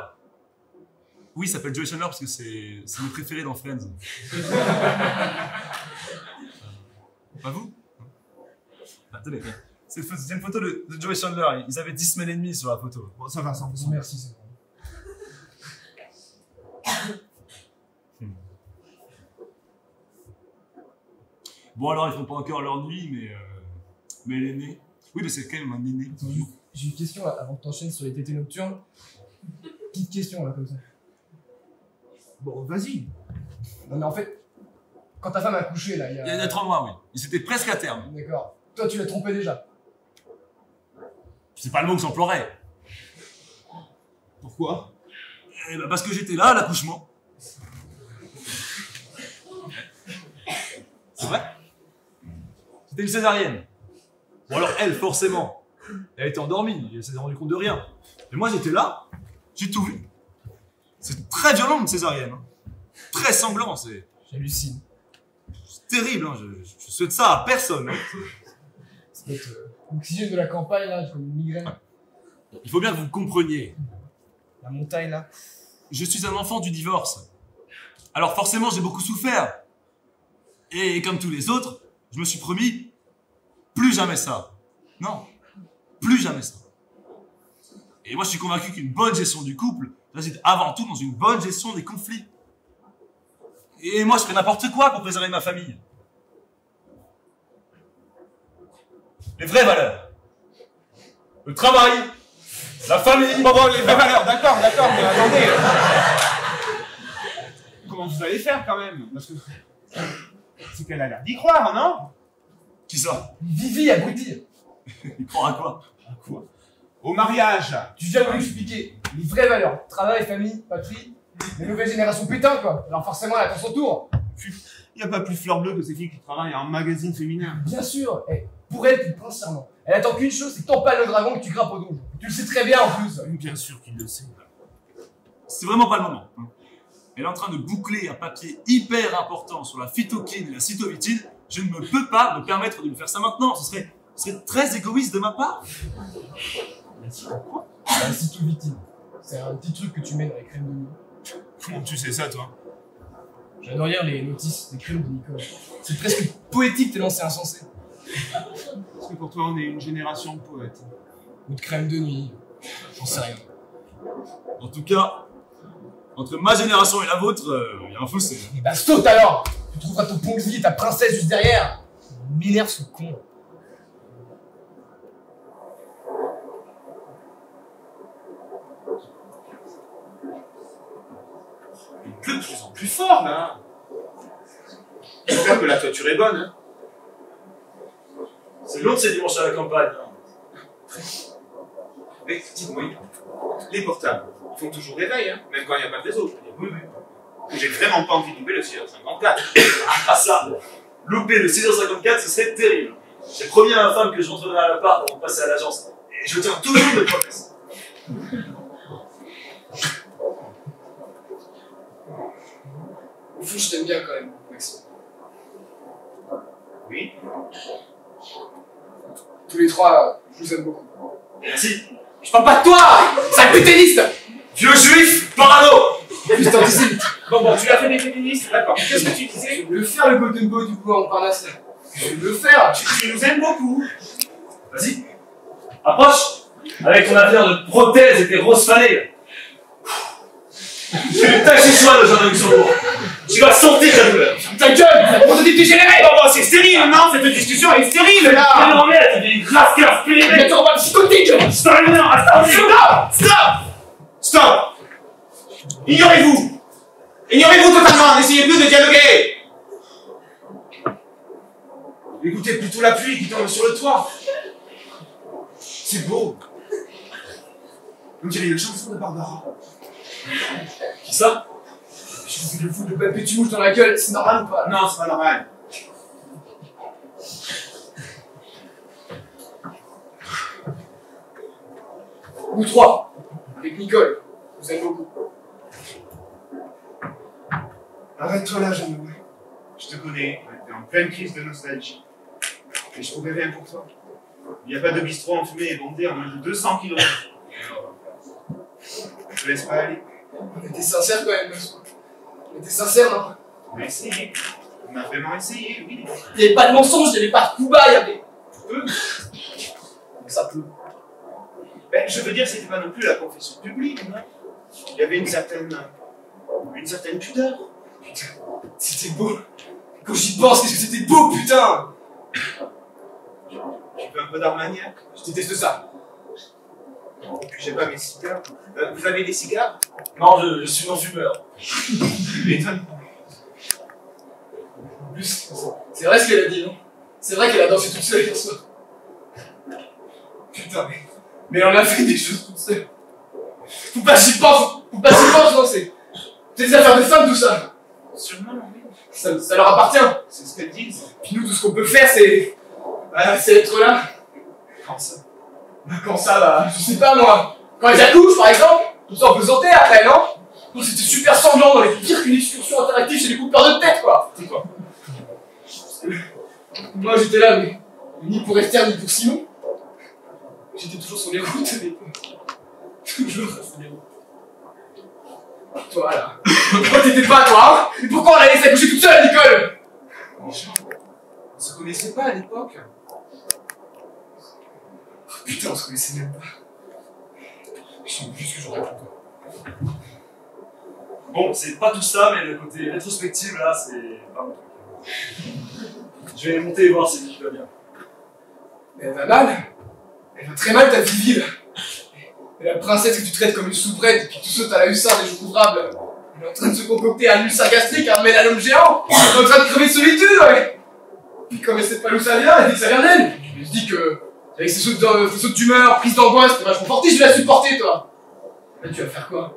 Oui, il s'appelle Joey Chandler parce que c'est mon préféré dans Friends. Pas vous? Attendez, c'est une photo de Joey Chandler. Ils avaient 10 semaines et demie sur la photo. Bon, ça va, sans Oh, merci, c'est bon. Bon, alors, ils font pas encore leur nuit, mais l'aîné. Oui, mais c'est quand même un aîné. Attends, j'ai une question là, avant que t'enchaînes sur les tétés nocturnes. Petite question là, comme ça. Bon, vas-y. Non mais en fait, quand ta femme a couché là, il y a... Il y a 3 mois, oui. Ils étaient presque à terme. D'accord. Toi tu l'as trompé déjà. C'est pas le mot que j'emploierais. Pourquoi? Eh ben parce que j'étais là à l'accouchement. C'est vrai? C'était une césarienne. Bon alors elle, forcément. Elle était endormie, elle s'est rendue compte de rien. Mais moi j'étais là, j'ai tout vu. C'est très violent une césarienne. Hein. Très sanglant, c'est J'hallucine. terrible. Hein. Je souhaite ça à personne. Hein. C'est peut-être l'oxygène de la campagne là, j'ai comme une migraine. Il faut bien que vous compreniez. La montagne là. Je suis un enfant du divorce. Alors forcément, j'ai beaucoup souffert. Et comme tous les autres, je me suis promis plus jamais ça. Non, plus jamais ça. Et moi, je suis convaincu qu'une bonne gestion du couple réside avant tout dans une bonne gestion des conflits. Et moi, je ferais n'importe quoi pour préserver ma famille. Les vraies valeurs. Le travail, la famille. Bon, les vraies valeurs, d'accord, mais attendez. Comment vous allez faire quand même? Parce que c'est qu'elle a l'air d'y croire, non? Qui ça? Vivi, abruti. Il croira quoi? Au mariage. Tu viens de lui expliquer les vraies valeurs. Travail, famille, patrie. Les nouvelles générations putain, quoi. Alors forcément, elle attend son tour. Y a pas plus fleur bleue que ces filles qui travaillent à un magazine féminin. Bien sûr. Pour elle, plus princièrement. Elle attend qu'une chose, c'est que t'empales le dragon et que tu grimpes au donjon. Tu le sais très bien, en plus. Bien sûr qu'il le sait. C'est vraiment pas le moment. Elle est en train de boucler un papier hyper important sur la phytoquine et la cytovitine. Je ne peux pas me permettre de lui faire ça maintenant. Ce serait très égoïste de ma part. La cytovitine. C'est un petit truc que tu mets dans les crèmes de nuit. Comment tu sais ça, toi? J'adore lire les notices des crèmes de Nicole. C'est presque poétique tellement c'est insensé. Parce que pour toi, on est une génération de poètes. Ou de crème de nuit. J'en sais rien. En tout cas, entre ma génération et la vôtre, il y a un fossé. Et bah saute alors. Tu trouveras ton Ponxy et ta princesse juste derrière. Il m'énerve ce con. Il pleut de plus en plus fort, là. J'espère que la toiture est bonne, hein. C'est long de ces dimanches à la campagne. Mais dites-moi, les portables, ils font toujours réveil, hein, même quand il n'y a pas de réseau, je veux dire. Oui, oui. J'ai vraiment pas envie de louper le 6h54. Ah ça, louper le 6h54, ce serait terrible. J'ai promis à ma femme que je rentrerai à l'appart avant de passer à l'agence. Et je tiens toujours mes promesses. Au fond, je t'aime bien quand même, Maxime. Oui. Tous les trois, je vous aime beaucoup. Merci. Je parle pas de toi, sale puténiste. Vieux juif, parano. Putain, antisémite. Bon, tu l'as fait des féministes, d'accord. Qu'est-ce que tu disais? Je vais le faire, le Golden Boy du pouvoir en Parnasse. Je vais le faire. Tu nous aimes beaucoup. Vas-y. Approche. Avec ton avenir de prothèse et tes roses fanées. Tu tâches chez soi, le genre de Luxembourg. Tu vas sentir ta douleur. Ta gueule, la prototype dégénérée. Oh, c'est stérile, non? Cette discussion est stérile, là. Mais non, merde, tu dis une grasse cœur Il y a périmée. ton roi psychotique. Stop. Stop! Ignorez-vous! Ignorez-vous totalement, n'essayez plus de dialoguer! Écoutez plutôt la pluie qui tombe sur le toit. C'est beau. On dirait une chanson de Barbara. Qui ça? Je vais le foutre de papier tu mouches dans la gueule, c'est normal ou pas? Non, c'est pas normal. Nous trois, avec Nicole, je vous aime beaucoup. Arrête-toi là, Jean-Louis. Je te connais, t'es en pleine crise de nostalgie. Et je trouvais rien pour toi. Il n'y a pas de bistrot enfumé et bondé en moins de 200 km. Je te laisse pas aller. On était sincères quand même, monsieur. On était sincères, non? On a essayé. On a vraiment essayé, oui. Il n'y avait pas de mensonge, il n'y avait pas de coup bas, il y avait... Ça pleut. Ben, je veux dire, c'était pas non plus la confession publique, non? Il y avait une certaine pudeur. Putain, c'était beau. Quand j'y pense, qu'est-ce que c'était beau, putain! Tu veux un peu d'Armagnac? Je déteste ça. Et puis j'ai pas mes cigares. Vous avez des cigares? Non, je suis non-fumeur. Tu m'étonnes. En plus, c'est vrai ce qu'elle a dit, non? C'est vrai qu'elle a dansé toute seule hier soir. Putain, mais on a fait des choses toute seule. Faut pas s'y penser, non, c'est des affaires de femmes tout ça. Sûrement, oui. Ça leur appartient. C'est ce qu'elles disent. Puis nous, tout ce qu'on peut faire, c'est être là. Quand ça? Quand ça, bah, je sais pas moi. Quand ils accouchent, par exemple, tout ça on peut sauter après, non? Donc c'était super sanglant, on avait pire qu'une excursion interactive chez les coupeurs de tête, quoi. C'est quoi? Moi j'étais là, mais ni pour Esther, ni pour Simon. J'étais toujours sur les routes, mais... toujours sur les routes. Toi, là. Pourquoi t'étais pas, toi, hein? Et pourquoi on l'a laissé accoucher toute seule, Nicole? On se connaissait pas à l'époque. Putain, on se connaissait même pas. Je sais plus ce que j'aurais pu toi. Bon, c'est pas tout ça, mais le côté rétrospectif, là, c'est pas mon truc. Je vais monter et voir si tout va bien. Mais elle va mal. Elle va très mal, ta Vivi, là. Et la princesse que tu traites comme une soubrette et puis tout saute à la hussarde des jours ouvrables. Elle est en train de se concocter un ulcère gastrique, un mélanome géant. Elle est en train de crever de solitude, ouais. Puis comme elle sait pas d'où ça vient, elle dit que ça vient d'elle. Elle se dit que, avec ses sautes d'humeur, prise d'angoisse, t'es vachement fortée, je vais la supporter, toi. Là, tu vas faire quoi?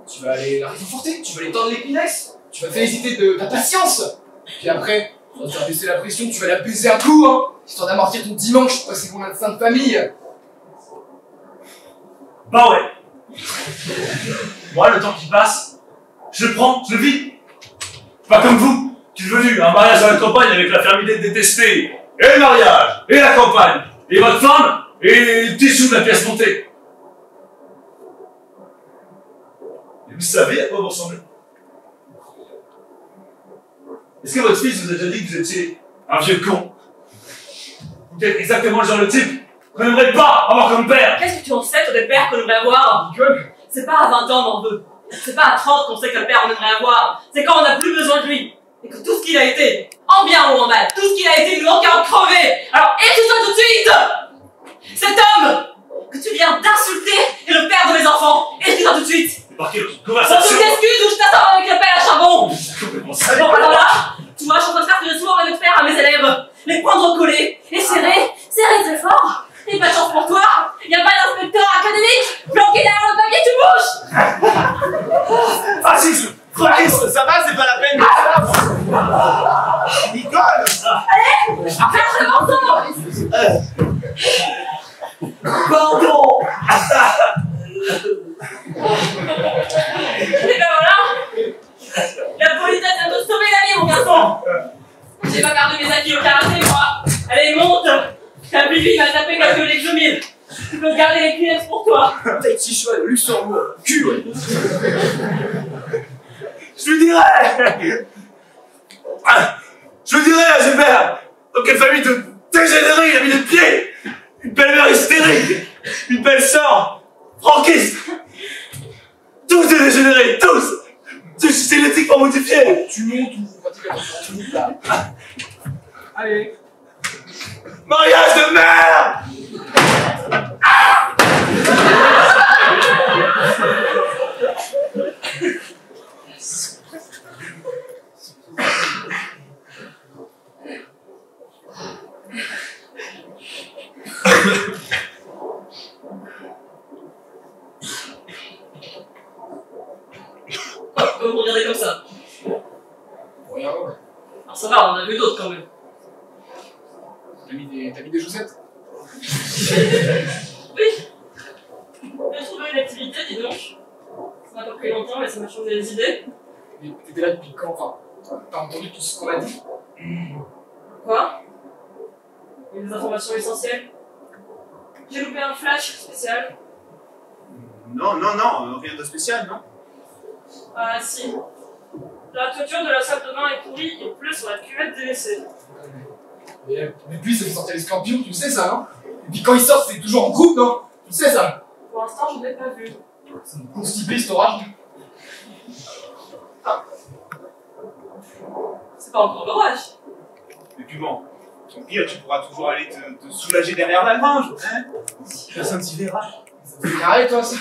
Tu vas aller la réconforter, tu vas lui tendre l'épinaxe, tu vas féliciter de ta patience. Puis après, tu vas te faire baisser la pression, tu vas la baiser un coup, hein, histoire d'amortir ton dimanche pour passer pour un médecin de famille. Bah ouais. Moi, le temps qui passe, je le prends, je le vis. Pas comme vous, qui êtes venu un mariage à la campagne avec la fermité détestée, et le mariage, et la campagne, et votre femme, et les petits choux de la pièce montée. Et vous savez à quoi vous ressemblez? Est-ce que votre fils vous a déjà dit que vous étiez un vieux con? Vous êtes exactement le genre de type qu'on n'aimerait pas avoir comme père. Qu'est-ce que tu en sais, toi, des pères qu'on aimerait avoir? C'est pas à 20 ans on en veut. C'est pas à 30 qu'on sait quel père on aimerait avoir. C'est quand on n'a plus besoin de lui. Et que tout ce qu'il a été, en bien ou en mal, tout ce qu'il a été nous manque à en crever. Alors écoute-toi tout de suite! Cet homme que tu viens d'insulter est le père de mes enfants. Écoute-toi tout de suite! Par quelle Sans conversation? toute excuse ou je t'attends avec le pelle à charbon! Complètement Bon, salé. alors là, tu vois, je suis en train de faire que je sois avec faire à mes élèves. Les poings recollés, et serrés très fort. Et pas de chance pour toi, y a pas d'inspecteur académique planqué derrière le papier, tu bouges! Fascisme! Fascisme, ça va, c'est pas la peine de ça. Nicole! Allez! Faire le morceau! Pardon! Et ben voilà! La politesse vient de sauver la vie, mon garçon! J'ai pas perdu mes acquis au karaté, moi! Allez, monte! Ta bibi m'a tapé quelques l'exomile! Tu peux garder les Kleenex pour toi! Petit cheval, Luxembourg, cul, ouais. Je lui dirais! Je lui dirais à Gilbert! Dans quelle famille de dégénérés il a mis les pieds! Une belle-mère hystérique! Une belle sœur! Franquiste! Tous des dégénérés! Tous! C'est génétiquement modifié! Tu montes ou pratiquement tu montes là. Allez. Mariage de merde! Pourquoi vous regardez comme ça? Rien, ouais. Alors ça va, on en a vu d'autres quand même. T'as mis des chaussettes? Oui. J'ai trouvé une activité, dis donc. Ça m'a pas pris longtemps, mais ça m'a changé les idées. Mais t'étais là depuis quand? Enfin, t'as entendu tout ce qu'on a dit? Quoi? Il y a des informations essentielles. J'ai loupé un flash spécial. Non, rien de spécial, non? Ah si. La toiture de la salle de bain est pourrie et pleut sur la cuvette des WC. Mais depuis, ça fait sortir les scorpions, tu le sais ça, non? Et puis quand ils sortent, c'est toujours en groupe, non? Tu le sais ça? Pour l'instant, je ne l'ai pas vu. Ça me constipé cet orage. C'est pas encore l'orage. Et puis bon, au pire, tu pourras toujours aller te soulager derrière la grange, hein? Personne t'y verra. Ça me fait carré, toi, ça.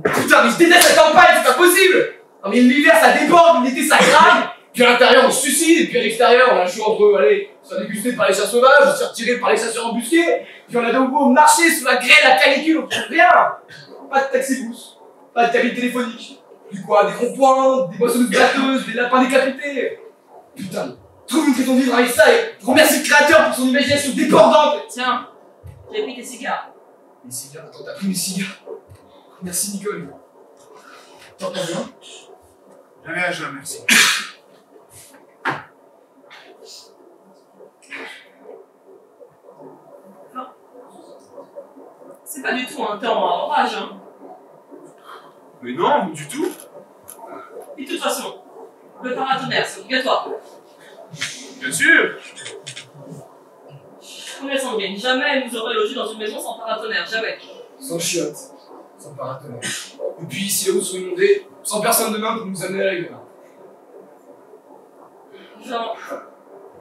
Putain, mais je déteste la campagne, c'est pas possible! Non, mais l'hiver, ça déborde, l'été, ça crame! Puis à l'intérieur, on se suicide, et puis à l'extérieur, on a le choix entre, allez, se faire déguster par les chats sauvages, se faire tirer par les chasseurs embusqués, puis on a de nouveau marcher sous la grêle, la canicule, on trouve rien! Pas de taxi-bus, pas de cabine téléphonique, du quoi, des ronds-points, des boissonneuses batteuses, des lapins décapités! Putain, trouve une raison de vivre avec ça et remercie le créateur pour son imagination débordante! Tiens, j'ai pris tes cigares. Les cigares, attends, t'as pris mes cigares. Merci Nicole. T'en prends bien? Jamais, merci. C'est pas du tout un temps à orage, hein. Mais non, du tout. Et de toute façon, le paratonnerre, c'est obligatoire. Bien sûr. Promesse sanguine, jamais nous aurait logé dans une maison sans paratonnerre, jamais. Sans chiottes, sans paratonnerre. Et puis si les routes sont inondées, sans personne demain pour nous amener à la guerre. Jean,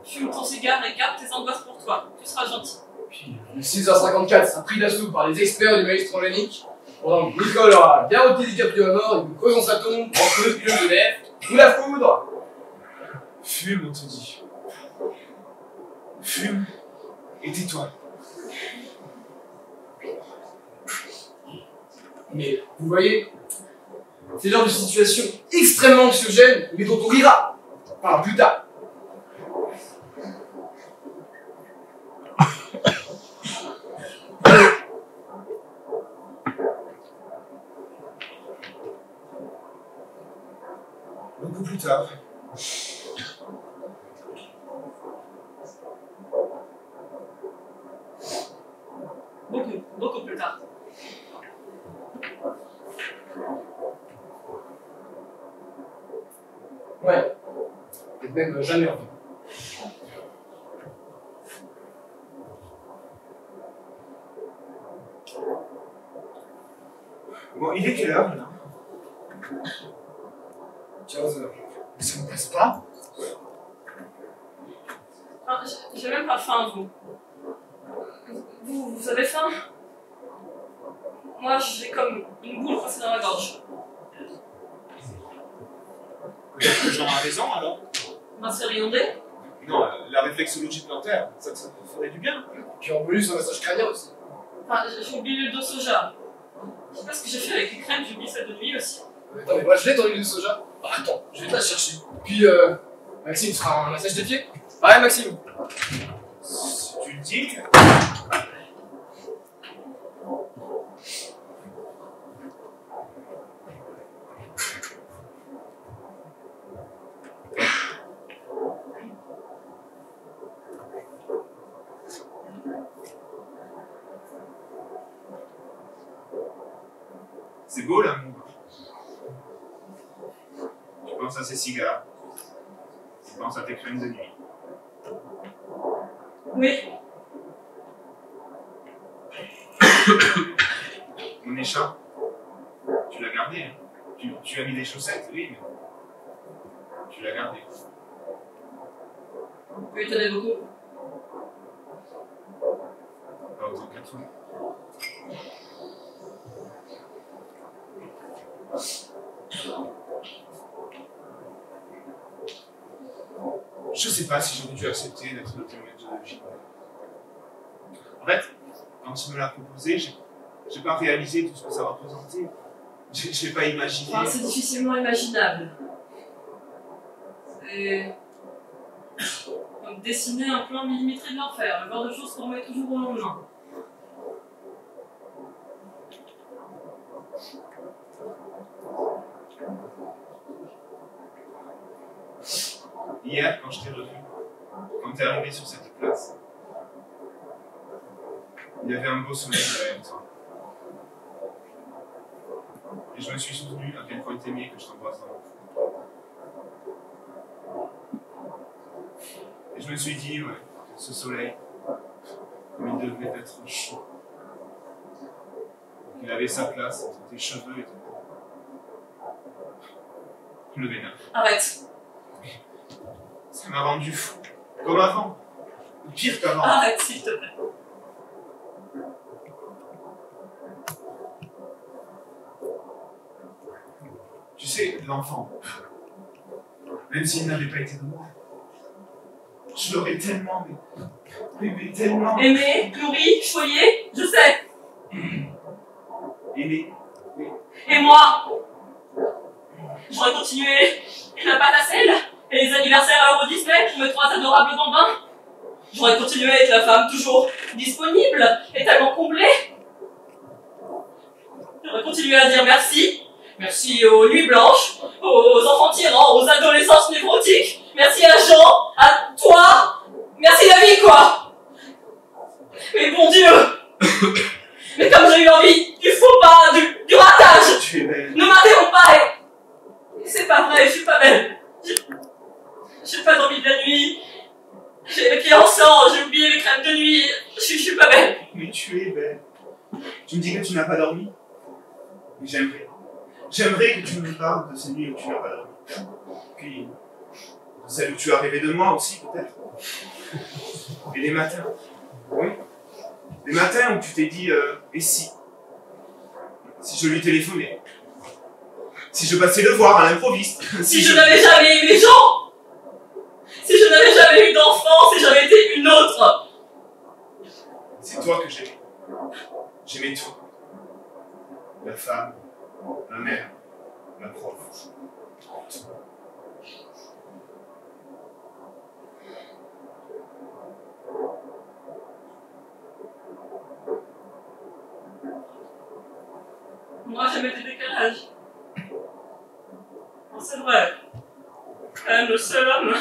fume ton cigare et garde tes angoisses pour toi. Tu seras gentil. Puis, le 6h54 sera pris d'assaut par les experts du maïs transgénique. Pendant que Nicole aura garrotté DiCaprio à mort et nous creusons sa tombe entre le pilote de l'air ou la foudre. Fume, on te dit. fume et tais-toi. Mais vous voyez, c'est le genre de situation extrêmement anxiogène, mais dont on rira. Enfin, plus tard. Beaucoup plus tard. Beaucoup plus tard. Ouais. Et même jamais revenu. Bon, il est quelle heure là? 15 heures. Mais ça ne passe pas. Ah, j'ai même pas faim, vous. Vous avez faim? Moi, j'ai comme une boule coincée dans la gorge. Peut-être que Jean a raison alors. Ma série ondée? Non, la réflexologie plantaire, ça ferait du bien. Puis en bonus, un massage crânien aussi. Enfin, j'ai oublié l'huile de soja. Je sais pas ce que j'ai fait avec les crèmes, j'ai oublié celle de nuit aussi. Attends, mais moi je l'ai ton huile de soja. Ah, attends, je vais te la chercher. Puis, Maxime fera un massage des pieds. Ouais, Maxime. Si tu le dis. C'est beau l'amour. Tu penses à ces cigares. Tu penses à tes crèmes de nuit. Oui. Mon écharpe, tu l'as gardée. Hein. Tu as mis des chaussettes, oui, mais tu l'as gardée. Vous m'étonnez beaucoup. Pas autant qu'à toi. Je sais pas si j'aurais dû accepter d'être le témoin de vie. En fait, quand tu me l'as proposé, j'ai pas réalisé tout ce que ça représentait. J'ai pas imaginé. Enfin, c'est difficilement imaginable. C'est comme dessiner un plan millimétré de l'enfer, le genre de choses qu'on remet toujours au lendemain. Hier, quand je t'ai revu, quand t'es arrivé sur cette place, il y avait un beau soleil derrière toi. Et je me suis souvenu à quel point t'aimais que je t'embrasse dans le cou. Et je me suis dit, ouais, que ce soleil, comme il devait être chaud, qu'il avait sa place entre tes cheveux et ton corps. Le vénin. Arrête. Ça m'a rendu fou. Comme avant. Ou pire qu'avant. Arrête, s'il te plaît. Tu sais, l'enfant, même s'il n'avait pas été de moi, je l'aurais tellement, mais tellement Aimé, nourri, choyé, je sais. aimé. Et moi, j'aurais continué la pâte à sel et les anniversaires à Euro Disney qui me trouvent adorable bambin. J'aurais continué à être la femme toujours disponible et tellement comblée. J'aurais continué à dire merci. Merci aux nuits blanches, aux enfants tyrans, aux adolescences névrotiques. Merci à Jean, à toi. Merci la vie, quoi. Mais bon Dieu. Mais comme j'ai eu envie du faux pas, du ratage. Tu es belle. Ne m'interromps pas. C'est pas vrai, je suis pas belle. J'ai pas dormi de la nuit. J'ai les pieds en sang, j'ai oublié les crèmes de nuit. Je suis pas belle. Mais tu es belle. Tu me dis que tu n'as pas dormi. Mais j'aimerais. J'aimerais que tu me parles de ces nuits où tu n'as pas dormi. Puis, de celles où tu as rêvé de moi aussi, peut-être. Et les matins. Oui. Les matins où tu t'es dit, et si je lui téléphonais. Si je passais le voir à l'improviste. Si je n'avais jamais eu les gens. Si je n'avais jamais jamais eu d'enfant si j'avais été une autre. C'est toi que j'aimais. J'aimais tout. La femme, la mère, la prof. Tout. Moi, j'aimais des décalages. C'est vrai. Quand même le seul homme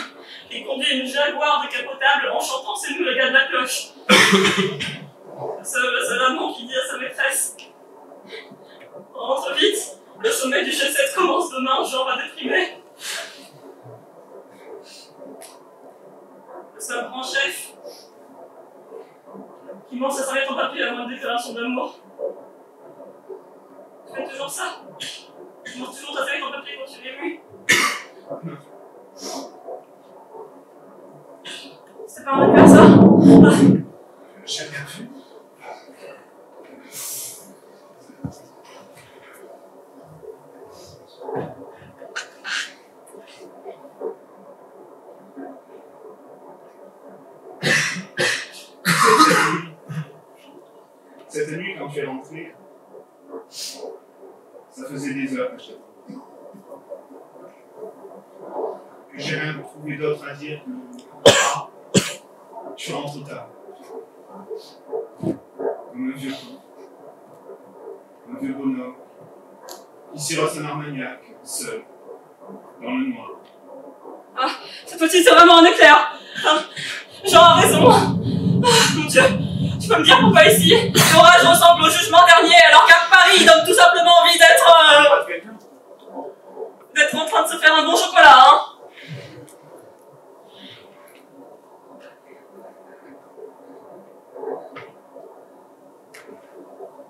qui conduit une Jaguar décapotable en chantant C'est nous les gars de la cloche. Le seul amant qui dit à sa maîtresse rentre vite, le sommet du G7 commence demain, Jean va déprimer. Le seul grand chef qui ment sa serviette en papier avant une déclaration d'amour. Tu fais toujours ça. Tu manges toujours ta serviette en papier quand tu es ému. C'est pas un comme ça. J'ai rien vu. Cette nuit, quand tu es rentré, ça faisait des heures que je t'attendais. Que j'ai rien trouvé d'autre à dire que tu rentres tard. Comme un vieux con. Un vieux bonhomme. Qui sirote un armagnac, seul, dans le noir. Ah, cette petite, c'est vraiment un éclair. Ah, Jean a raison. Ah, mon Dieu. Tu peux me dire pourquoi ici, l'orage ressemble au jugement dernier, alors qu'à Paris, il donne tout simplement envie d'être en train de se faire un bon chocolat, hein.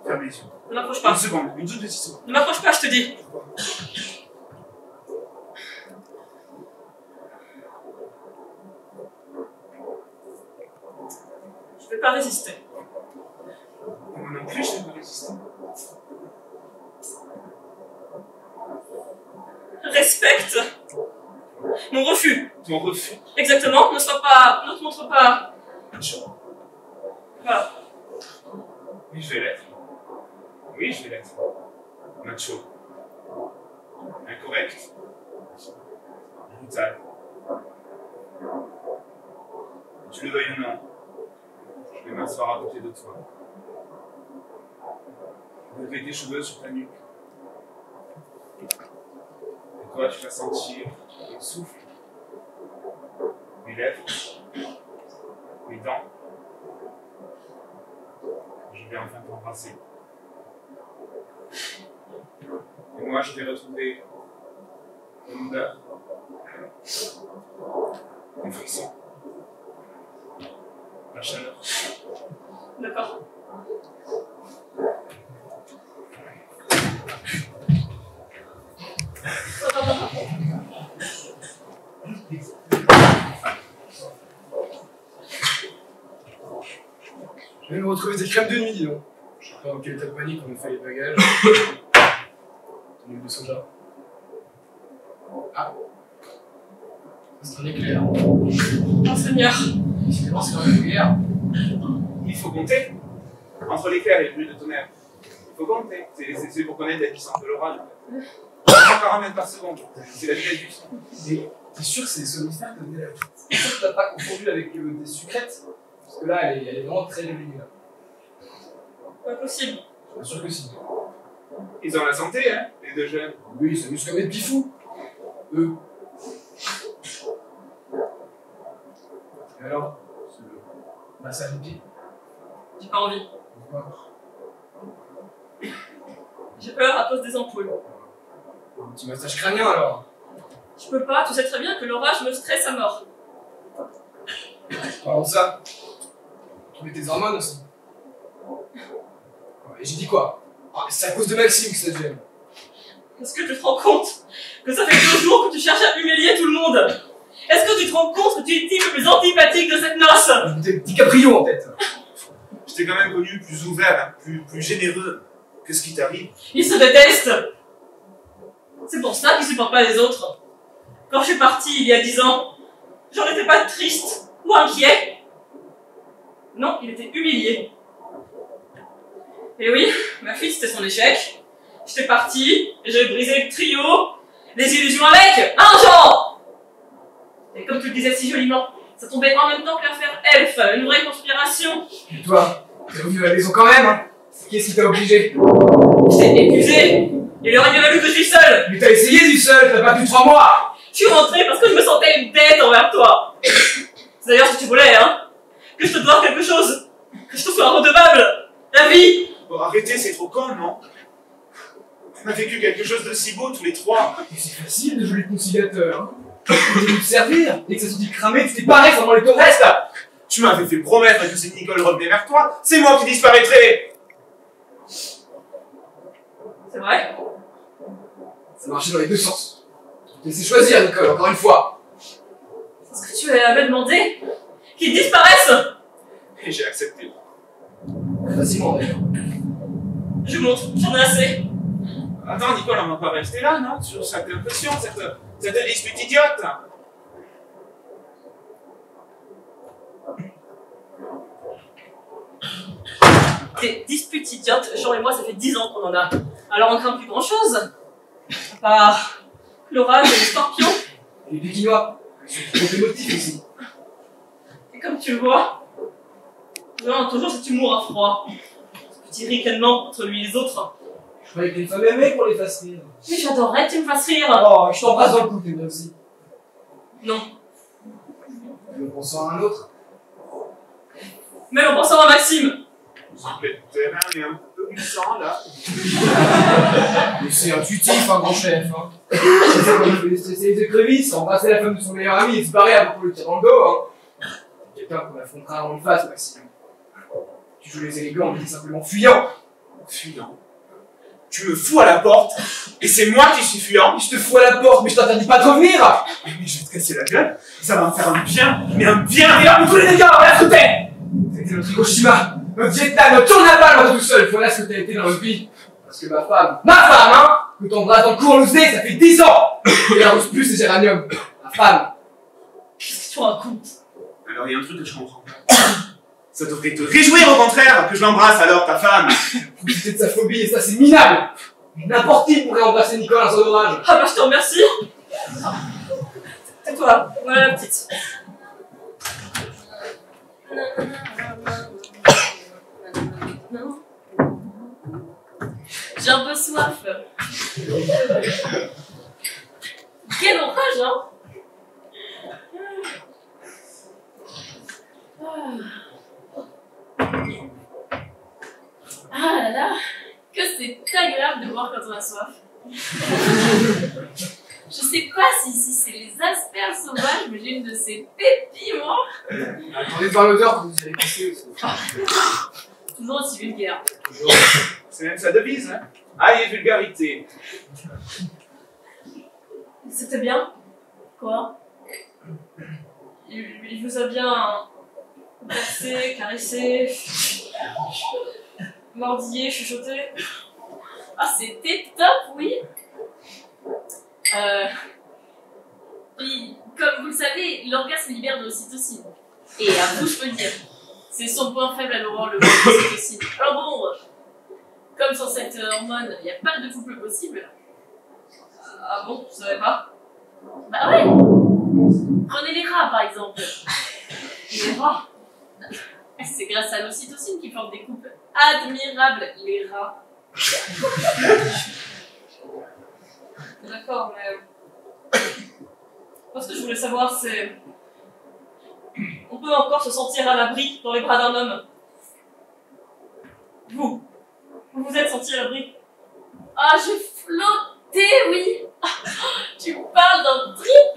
Ferme les yeux. Ne m'approche pas. Une seconde, une toute petite seconde. Ne m'approche pas, je te dis. Je vais pas résister. Moi non plus, je n'ai pas résisté. Respecte mon refus. Ton refus. Exactement, ne te montre pas. Macho. Voilà. Oui, je vais l'être. Oui, je vais l'être. Macho. Incorrect. Brutal. Que tu le veuilles ou non, je vais m'asseoir à côté de toi. Lever tes cheveux sur ta nuque. Et toi, tu vas sentir le souffle, mes lèvres, mes dents. Je vais enfin t'embrasser. Et moi, je vais retrouver ton odeur, ton frisson, la chaleur. D'accord. Je vais me retrouver des crèmes de nuit, dis donc. Je sais pas dans quel état de panique on a fait les bagages. Tenue de soda. Ah. C'est un éclair. Oh Seigneur. Décidément, c'est quand même une guerre. Il faut compter. Entre l'éclair et le bruit de tonnerre. Il faut compter. C'est pour connaître la puissance de l'orage. 140 mètres par seconde. C'est la vitesse du son. Mais t'es sûr que c'est des somnifères que t'as là? T'es sûr que t'as pas confondu avec des sucrètes? Parce que là, elle est vraiment très réveillée. Là. Pas possible. Bien sûr que si. Ils ont la santé, hein, les deux jeunes. Oui, ils s'amusent comme des pifous. Eux. Et alors? Bah, ça me dit. J'ai pas envie. Pourquoi? J'ai peur à cause des ampoules. Un petit massage crânien alors. Je peux pas, tu sais très bien que l'orage me stresse à mort. Parlons de ça. Tu mets tes hormones aussi. Et j'ai dit quoi? Ah, c'est à cause de Maxime que ça te gêne. Est-ce que tu te rends compte que ça fait 2 jours que tu cherches à humilier tout le monde? Est-ce que tu te rends compte que tu es le type le plus antipathique de cette noce? J'ai des petits caprios en tête. Je t'ai quand même connu plus ouvert, hein, plus généreux. Qu'est-ce qui t'arrive? Ils se détestent. C'est pour ça qu'ils supportent pas les autres. Quand je suis partie il y a 10 ans, J'en étais pas triste ou inquiet. Non, il était humilié. Et oui, ma fuite c'était son échec. J'étais parti, et j'avais brisé le trio, les illusions avec un genre. Et comme tu le disais si joliment, ça tombait en même temps que l'affaire Elf, une vraie conspiration. Et toi, t'es revenu à la maison quand même, hein? Qu'est-ce qui t'a obligé? J'étais épuisé. Il aurait bien fallu que je suis seul. Mais t'as essayé du seul, t'as perdu 3 mois! Je suis rentré parce que je me sentais une dette envers toi. C'est d'ailleurs ce que tu voulais, hein? Que je te doive quelque chose. Que je te sois redevable. La vie. Bon, arrêtez, c'est trop con, non? On a vécu quelque chose de si beau tous les trois. Mais c'est facile de jouer le conciliateur, hein? T'es venu te servir, dès que ça sortit cramé, tu t'es barré sans demander ton reste! Tu m'avais fait promettre que si Nicole revenait vers toi, c'est moi qui disparaîtrais. C'est vrai? Ça marchait dans les deux sens. Je t'ai laissé choisir, Nicole, encore une fois. C'est ce que tu avais demandé. Qu'ils disparaissent. Et j'ai accepté. Facilement, d'ailleurs. Je monte, j'en ai assez. Attends, Nicole, on va pas rester là, non? Sur cette impression, cette dispute idiote. Des disputes idiotes, Jean et moi, ça fait 10 ans qu'on en a. Alors on craint plus grand chose. À part l'orage et les scorpions. Et les Pékinois, ils sont émotifs aussi. Et comme tu le vois, Jean a toujours cet humour à froid. Ce petit ricanement entre lui et les autres. Je croyais que les femmes aimaient qu'on les fasse rire. Mais j'adorerais que tu me fasses rire. Oh, je t'embrasse dans le cou, t'aimerais aussi. Non. En pensant à un autre. Même en pensant à Maxime. Le terrain est un peu glissant, là. Mais c'est intuitif, un grand chef, hein. C'est comme il fait des stresser les écrevisses, embrasser la femme de son meilleur ami et se barrer avant qu'on le tire dans le dos, hein. Quelqu'un qu'on affrontera en face, Maxime. Tu joues les élégants, mais t'es simplement fuyant. Fuyant. Tu me fous à la porte, et c'est moi qui suis fuyant. Je te fous à la porte, mais je t'interdis pas de revenir. Mais je vais te casser la gueule, ça va me faire un bien, mais un bien. Et là, vous tous les dégâts, voilà ce que t'es. C'était notre Hiroshima, notre Vietnam, notre tourne-à-balle, moi tout seul. Voilà ce que t'as été dans notre vie. Parce que ma femme, hein, que t'embrasses dans le cours Lousé, ça fait 10 ans. Et la rose plus, c'est géranium. Ma femme. Qu'est-ce que tu racontes? Alors il y a un truc que je comprends pas. Ça devrait te réjouir au contraire que je l'embrasse alors, ta femme. Profiter de sa phobie, et ça c'est minable. N'importe qui pourrait embrasser Nicole à son orage. Ah bah je te remercie. Tais-toi, voilà la petite. J'ai un peu soif. Quel orage, hein? Ah là là, que c'est agréable de boire quand on a soif. Je sais pas si c'est les asperges sauvages, mais j'ai une de ces pépiments. Attendez de voir l'odeur quand vous y allez passer aussi. Toujours aussi vulgaire. C'est même sa devise, hein. Aïe et vulgarité. C'était bien. Quoi? Il vous a bien bercé, caressé, mordillé, chuchoté. Ah, c'était top, oui. Puis, comme vous le savez, l'orgasme libère de l'ocytocine. Et à vous, je peux le dire. C'est son point faible à l'aurore, le manque d'ocytocine. Alors bon, comme sans cette hormone, il n'y a pas de couple possible. Ah bon, je savais pas. Bah ouais. Prenez les rats, par exemple. Les rats. C'est grâce à l'ocytocine qu'ils forment des couples admirables, les rats. D'accord, mais... Moi, ce que je voulais savoir, c'est... On peut encore se sentir à l'abri dans les bras d'un homme. Vous vous êtes senti à l'abri? Ah, j'ai flotté, oui. Tu parles d'un trip.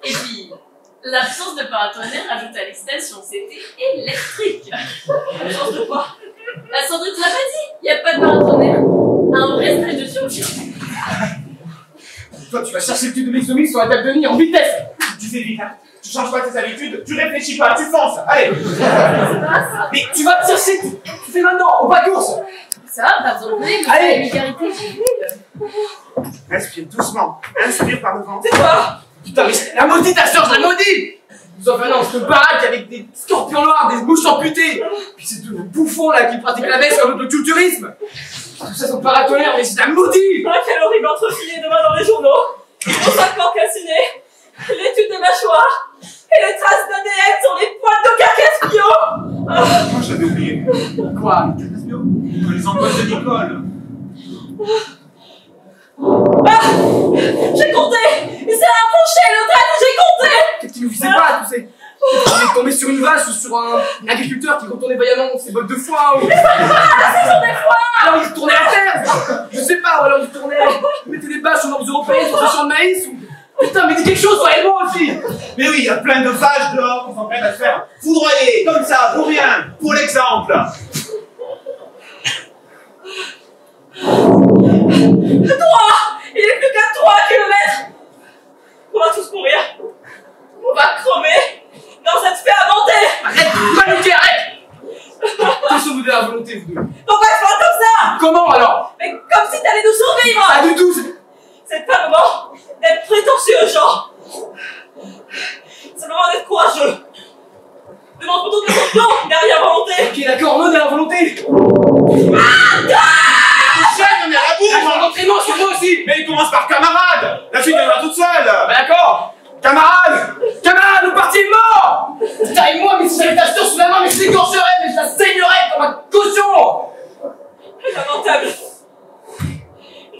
Et puis, l'absence de paratonnerre ajoute à l'excitation. C'était électrique. L'absence de quoi? La Sandrine te l'a pas dit. Il n'y a pas de paratonnerre. Un vrai stress de survie. Toi, tu vas chercher le tube de Mixomix sur la table de nuit en vitesse. Tu fais vite, hein. Tu changes pas tes habitudes, tu réfléchis pas, tu fonces. Allez. Mais tu vas te chercher, tu fais maintenant, au pas de course. Ça va, pas besoin de donner, mais Allez. la vulgarité. Respire doucement, inspire par le ventre. C'est quoi? Putain, mais la maudite, la charge, la maudite. Nous enfermons dans cette baraque avec des scorpions noirs, des mouches amputées. Puis c'est tous les bouffons là qui pratiquent la messe comme le culturisme. Tout ça sont paratonnerres, mais c'est un maudit. Ah, quel horrible entrefilet demain dans les journaux. Mon sac calciné, l'étude des mâchoires et les traces d'ADN sur les poils de Cacaspio. Moi, j'avais oublié. Quoi? Les angoisses de Nicole. Ah, j'ai compté. Il s'est rapproché, le traître, j'ai compté. Qu'est-ce qui nous faisait pas, tu sais? On est tombé sur une vache ou sur un agriculteur qui retournait vaillamment ses bottes de foin ou... C'est la saison des foins. Alors il retournait à terre. Je sais pas, ou alors il retournait... Il mettait des bâches aux normes européennes sur des champs de maïs ou... Putain, mais dis quelque chose, toi et moi aussi. Mais oui, il y a plein de vaches dehors qui s'entraînent à se faire foudroyer, comme ça, pour rien, pour l'exemple. Il est plus qu'à 3 kilomètres. On va tous mourir. On va crever dans cette ferme hantée. Arrête, paniquer, arrête. Attention, vous avez la volonté, vous deux. Pourquoi tu parles comme ça? Comment alors? Mais comme si t'allais nous survivre. Pas du tout, C'est pas le moment d'être prétentieux, Jean. C'est le moment d'être courageux. Demande plutôt de son nom derrière volonté. Ok, d'accord, non, de la volonté. Jeanne, on est à la bourre. Mon entraînement sur moi aussi. Mais il commence par camarade. La fille viendra toute seule. Bah d'accord. Camarade. Camarade, le parti est mort. Putain, et moi, mais si j'avais ta sœur sous la main, mais je l'égorgerais, mais je la saignerais comme un cochon. Lamentable.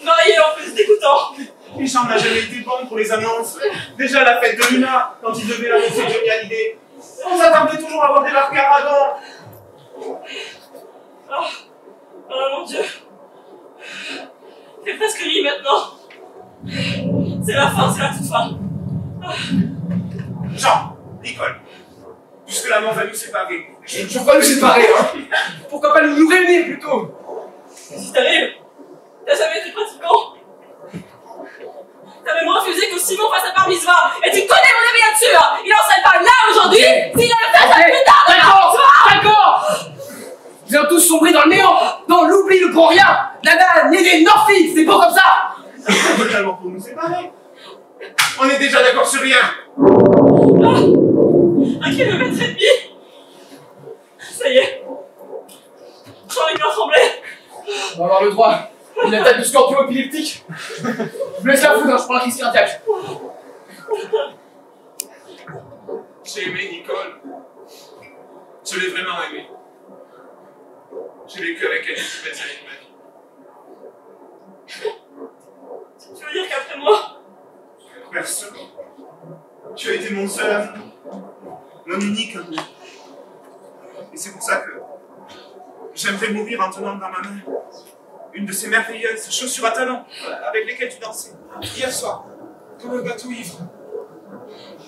Marié en plus dégoûtant. Et Jean n'a jamais été bon pour les annonces. Déjà à la fête de Luna, quand il devait l'annoncer Johnny Hallyday, on s'attendait toujours à voir débarquer Aragon. Oh mon Dieu. C'est presque nuit maintenant. C'est la fin, c'est la toute fin. Jean, Nicole, puisque la mort va nous séparer. Je crois nous séparer, hein. Pourquoi pas nous réunir plutôt? Si t'arrives, t'as jamais été pratiquant. T'as même refusé que Simon fasse sa bar mitzvah. Et tu connais mon avis là-dessus. Il en serait pas là aujourd'hui s'il avait fait ça plus tard de bar mitzvah. D'accord. Vous avez tous sombré dans le néant, dans l'oubli, le grand rien. Nada, Nédé, Norfi, c'est pas comme ça. C'est totalement pour nous séparer. On est déjà d'accord sur rien. 1 kilomètre et demi. Ça y est. J'ai envie de trembler. On va avoir le droit. Une attaque de scorpion épileptique. Je vous laisse la foudre, hein, je prends la crise cardiaque. J'ai aimé Nicole. Je l'ai vraiment aimée. J'ai vécu avec elle toutes les années de ma vie. Tu veux dire qu'après moi, Personne. Tu as été mon seul amour. Mon unique amour. Et c'est pour ça que j'aimerais mourir en tenant dans ma main une de ces merveilleuses chaussures à talons avec lesquelles tu dansais hier soir, comme un bateau ivre.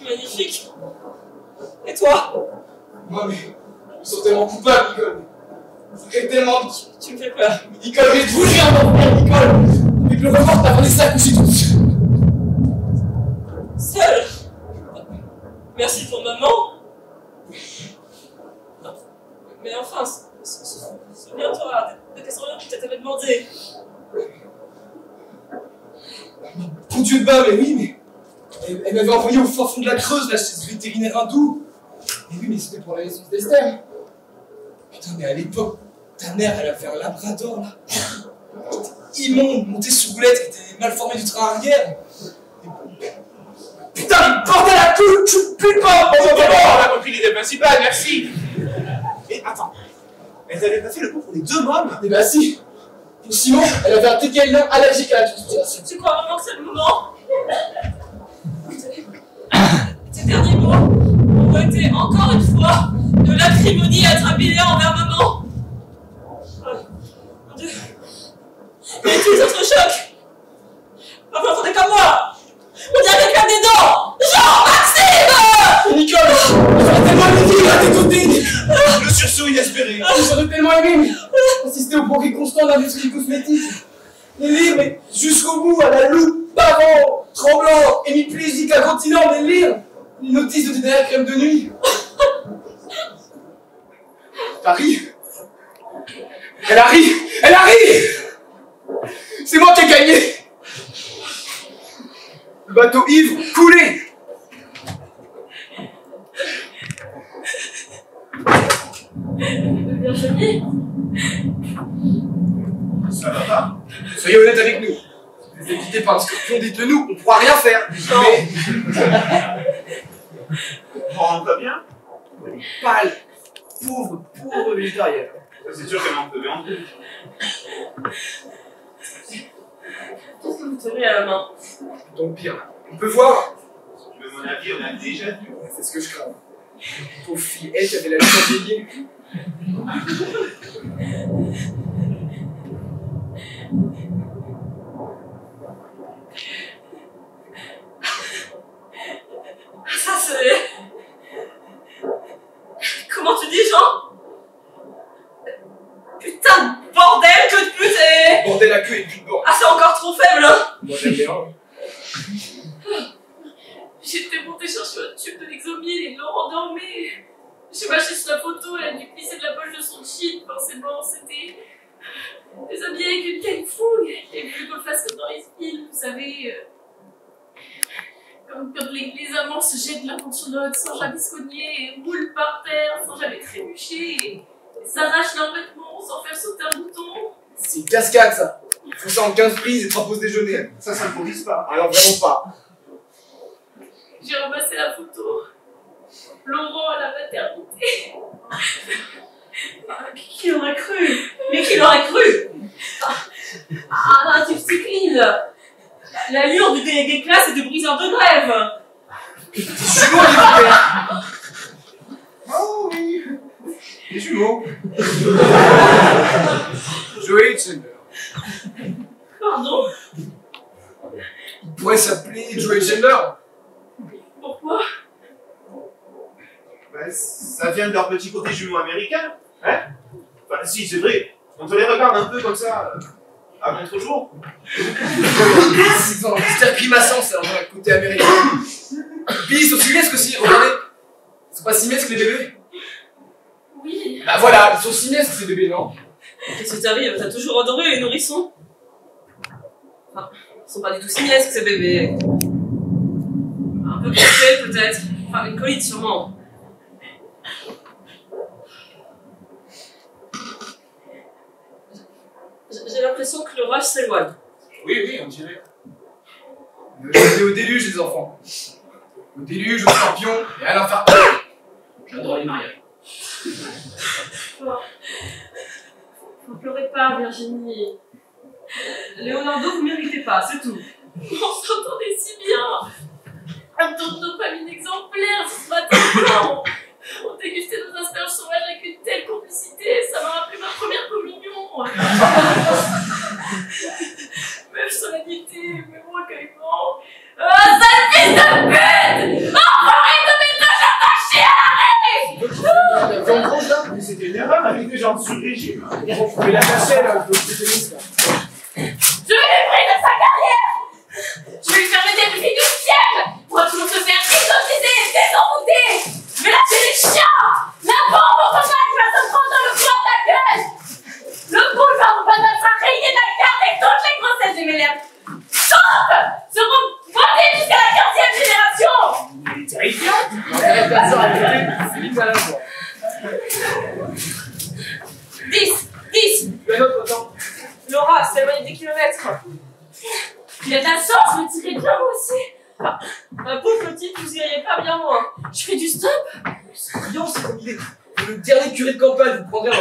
magnifique. Et toi? Moi, mais je me sens tellement coupable, Nicole. Ça fait tellement. Tu me fais peur. Nicole, mais je vous jure, Nicole. Avec le remords, t'as laissé accoucher toute seule. Seule? Merci pour maman. Mais enfin, souviens-toi de tes souvenirs que tu t'avais demandé. Pour Dieu de bas, mais oui, mais. Elle m'avait envoyé au fort fond de la Creuse, là, chez ce vétérinaire hindou. Mais oui, mais c'était pour la naissance d'Esther. Putain, mais à l'époque, ta mère, elle a fait un labrador, là. Immonde, monté sur roulette, qui était mal formé du train arrière. Putain, mais bordel à tout, tu pues pas! Bon, on a compris l'idée principale, merci. Mais attends, elles avaient pas fait le coup pour les deux mômes? Eh bah si! Pour Simon, elle avait un TKL allergique à la transpiration. Tu crois vraiment que c'est le moment? Tes derniers mots ont été encore une fois de l'acrimonie intrapilaire envers maman. Mon Dieu. Mais tous les autres chocs. Enfin, attendez comme moi. On dirait quelqu'un des dents. Jean-Maxime! Nicole! J'aurais tellement aimé vivre à tes côtés! Le sursaut inespéré. J'aurais tellement aimé assister au progrès constant de l'industrie cosmétique. Les lire, mais jusqu'au bout, à la loupe, parent, tremblant, hémiplégique, incontinent, mais lire les notices de tes dernières crèmes de nuit. T'as ri? Elle a ri! Elle a ri! C'est moi qui ai gagné! Le bateau ivre, coulé! Soyez honnête avec nous. Si vous êtes guidé par un scorpion, dites-le nous, on pourra rien faire. Mais On rentre bien? pâle, pauvre végétarienne. C'est sûr qu'elle manque de viande. Qu'est-ce que vous tenez à la main? Donc pire. On peut voir. Mais mon avis, on a déjà vu. C'est ce que je crains. Pauvre fille, elle qui avait la leçon vieillir. Ça c'est... Comment tu dis, Jean? Putain de bordel, que de pute et... Bordel à queue et plus de bord. Ah, c'est encore trop faible, hein? Moi j'aime bien. J'étais montée chercher un tube de l'exomile et de le rendormir. J'ai marché sur la photo, elle a dû glisser de la poche de son jean, forcément, c'était déshabillé avec une telle fouille. Et puis qu'on le fasse comme dans les films, vous savez, quand les amants se jettent l'un contre l'autre sans jamais se cogner, et roulent par terre sans jamais trébucher, et s'arrachent leurs vêtements sans faire sauter un bouton. C'est une cascade ça. Il faut ça en 15 prises et 3 pauses déjeuner. Ça s'improvise pas. Alors vraiment pas. J'ai ramassé la photo. Laurent à la maternité. Qui l'aurait cru? Mais qui l'aurait cru? Ah, un type cycline. L'allure du délégué de classe et du briseur de grève. Des jumeaux, il va faire. Oh oui. Des jumeaux. Joey Chandler. Pardon? Il pourrait s'appeler Joey Chandler. Pourquoi? Ben, ça vient de leur petit côté jumeau américain. Hein? Enfin, si, c'est vrai. On te les regarde un peu comme ça, à contre-jour. C'est dans un mystère grimaçant, ça, dans le côté américain. Puis ils sont simesques aussi, regardez. Ils sont pas simesques les bébés? Oui. Bah voilà, ils sont simesques ces bébés, non? Qu'est-ce qui t'arrive? T'as toujours adoré les nourrissons? Enfin, ils sont pas du tout simiesques, ces bébés. Un peu crispés, peut-être. Enfin, une colite, sûrement. J'ai l'impression que l'orage s'éloigne. Oui, on dirait. On est au déluge, les enfants. Au déluge, au scorpion, et à l'enfer. J'adore les mariages. Vous pleurez pas, Virginie. Leonardo, vous méritez pas, c'est tout. On s'entendait si bien. Un taux de dopamine exemplaire ce matin. On dégustait nos asperges sauvages avec une telle complicité, ça m'a rappelé ma première communion. Même solennité, même recueillement. Ah, sale fils de pute! Enfoiré de mes deux attachés à La viande rouge, là? Mais c'était une erreur avec des gens de sous-régime. On peut la cacher, là, le petit tennis, là. Je vais les priver de sa carrière! Je vais lui faire le défi du siècle! Pour toujours se faire hypnotiser et désenvoûter! Je vais lâcher les chiens! La bombe au combat qui va se prendre dans le flanc de la gueule! Le boulevard banal sera rayé de la carte et toutes les grossesses de mes lèvres! Toutes seront votées jusqu'à la 15e génération! Il est terrifiant. La personne à côté, c'est vite à la voix. 10! 10! Tu as notre temps. Laura, c'est éloigné des kilomètres. Il a de la chance, je me tirais bien moi aussi! Ma pauvre petite, vous iriez pas bien loin. Je fais du stop! Brillant, c'est comme il est. Le dernier curé de campagne, vous prendrez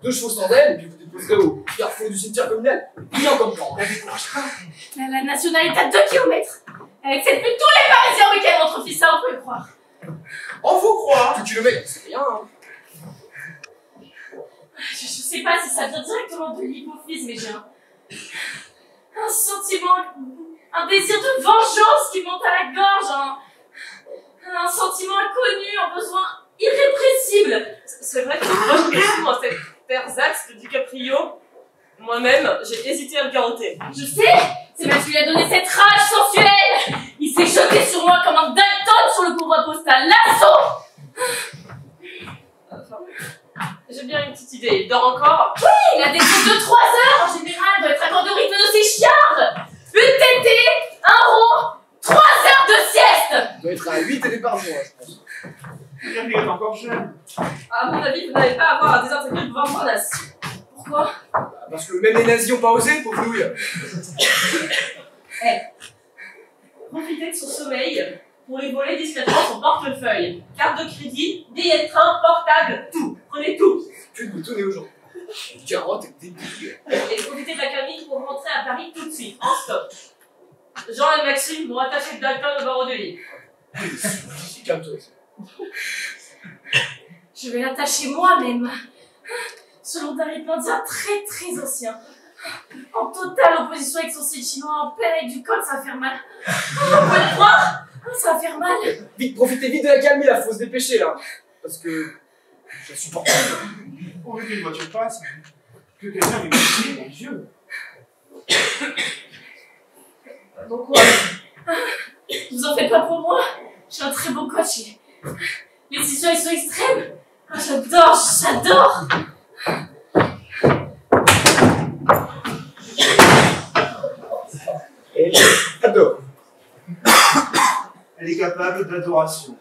2 chevaux sans aile, et puis vous déposerez au carrefour du cimetière communal. Brillant comme plan. La nationale est à 2 km! Avec cette pute, tous les Parisiens week-end entrefient ça, on peut le croire! On vous croit. 2 kilomètres, c'est rien, hein. Je sais pas si ça vient directement de l'hypophyse, mais j'ai un sentiment, un désir de vengeance qui monte à la gorge, un sentiment inconnu, un besoin irrépressible. C'est vrai que moi, je me suis dans cette ersatz de DiCaprio. Moi-même, j'ai hésité à le carotter. Je sais, c'est parce qu'il a donné cette rage sensuelle. Il s'est jeté sur moi comme un Dalton sur le pauvre postal. L'assaut! Enfin, j'ai bien une petite idée. Il dort encore? Il a des coups de 3 heures en général, il doit être accordé au rythme de ses chiards. Une tétée, un rond, 3 heures de sieste. Il doit être à 8 et par jour, je pense. Il est encore jeune. À mon avis, vous n'allez pas avoir à désintégrer le vent de la nation. Pourquoi? Parce que même les nazis ont pas osé, pauvre douille. Profitez de son sommeil pour lui voler discrètement son portefeuille. Carte de crédit, billet de train, portable, tout. Prenez tout. Plus de boutonner aux gens. Une carotte et des billes. Et profitez de la camille pour rentrer à Paris tout de suite, en stop. Jean et Maxime vont attacher Dalton au barreau de lit. Calme-toi. Je vais l'attacher moi-même. Selon des rythmes indiens très très anciens. En totale opposition avec son style chinois, en plein avec du code, ça va faire mal. Vous pouvez le croire? Ça va faire mal. Vite, profitez vite de la calmer là, faut se dépêcher là. Parce que je la supporte pas. On veut qu'une voiture passe. Que quelqu'un lui mette dans les yeux. Donc quoi? Vous en faites pas pour moi. Je suis un très bon coach. Les situations elles sont extrêmes. Ah, j'adore. Elle adore. Elle est capable d'adoration.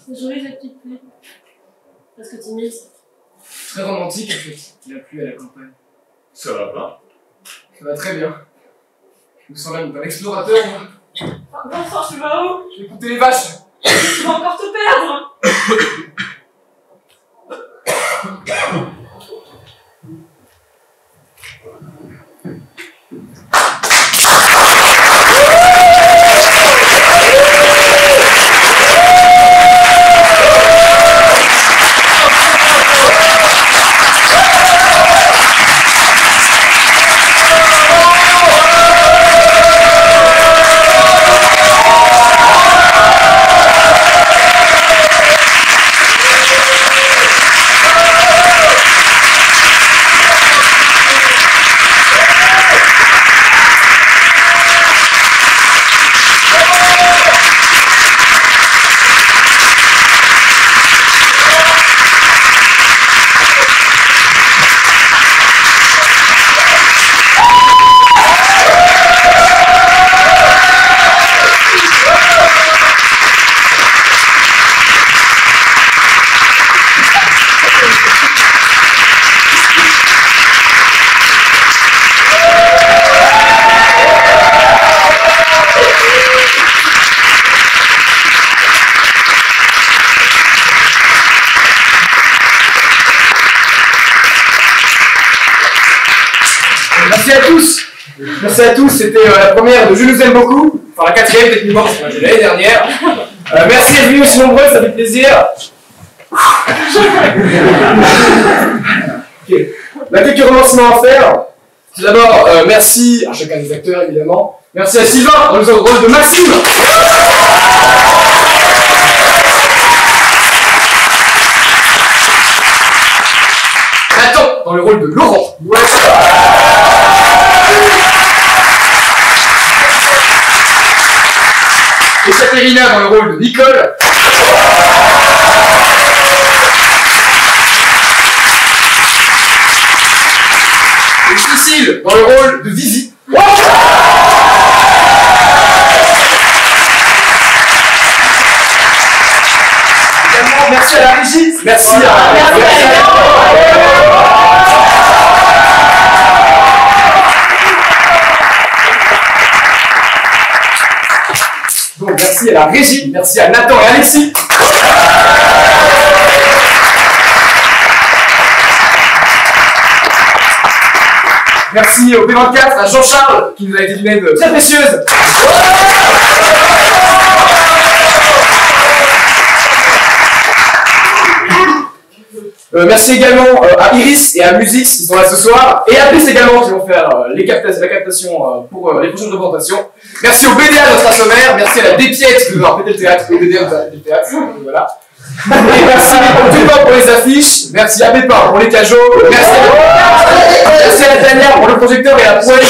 C'est joli cette petite pluie. Presque timide. Très romantique en fait, la pluie à la campagne. Ça va pas? Ça va très bien. Je me sens même un explorateur moi. Vincent, tu vas où? Je vais écouter les vaches. Tu vas encore te perdre. Merci à tous, c'était la première de Je nous aime beaucoup, enfin la quatrième techniquement, parce que moi j'ai l'année dernière. Merci d'être venus aussi nombreux, ça fait plaisir. Okay. On a quelques remerciements à faire. Tout d'abord, merci à chacun des acteurs évidemment. Merci à Sylvain dans le rôle de Maxime. Nathan dans le rôle de Laurent. Ouais. Et Caterina dans le rôle de Nicole. Et Cécile dans le rôle de Vivi. Également, merci à la régie. Merci Donc merci à la régie, merci à Nathan et Alexis. Merci au P24, à Jean-Charles, qui nous a été d'une aide très précieuse. Merci également à Iris et à Musix qui sont là ce soir, et à Bliss également qui vont faire la captation pour les prochaines représentations. Merci au BDA notre sommaire, merci à la Dépiette de nous avoir pété le théâtre, au BDA nous a pété le théâtre, voilà. Et merci au Pépin pour les affiches, merci à Pépin pour les cajots, merci à la dernière pour le projecteur et la poêle.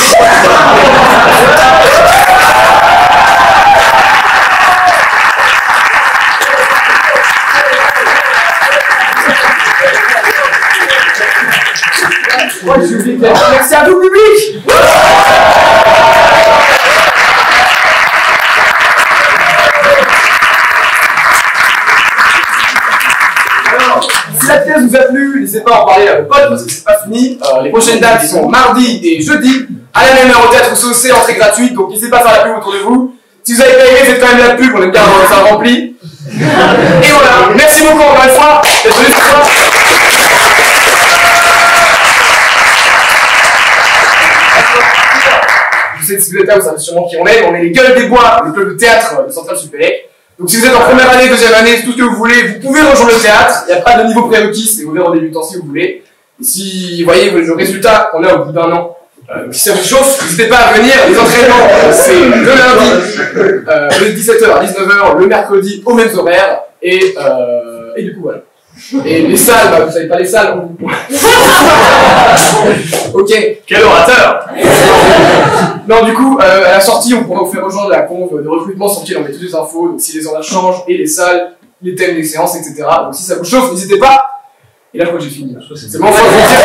Oh, j'ai oublié. Merci à vous, public. Alors, si la pièce vous a plu, n'hésitez pas à en parler à vos potes parce que c'est pas fini. Les prochaines dates sont mardi et jeudi à la même heure au théâtre Saucé, entrée gratuite, donc n'hésitez pas à faire la pub autour de vous. Si vous avez pas aimé, faites quand même la pub, on aime bien avoir ça rempli. Et voilà, merci beaucoup encore une fois d'être venus ce soir. Je sais que si vous êtes là, vous savez sûrement qui on est les Gueules des Bois, le club de théâtre de Centrale Supélec. Donc si vous êtes en première année, deuxième année, tout ce que vous voulez, vous pouvez rejoindre le théâtre. Il n'y a pas de niveau prérequis, c'est ouvert aux débutants si vous voulez. Et si vous voyez le résultat qu'on a au bout d'un an, si ça vous chauffe, n'hésitez pas à venir. Les entraînements, c'est le lundi, de 17h à 19h, le mercredi aux mêmes horaires. Et du coup, voilà. Et les salles, bah, vous savez pas les salles. Ok. Quel orateur! Non, du coup, à la sortie, on pourra vous faire rejoindre la conf de recrutement sur laquelle on met toutes les infos, donc si les horaires changent, et les salles, les thèmes des séances, etc. Donc si ça vous chauffe, n'hésitez pas. Et là, je crois que j'ai fini. C'est bon, faut vous dire.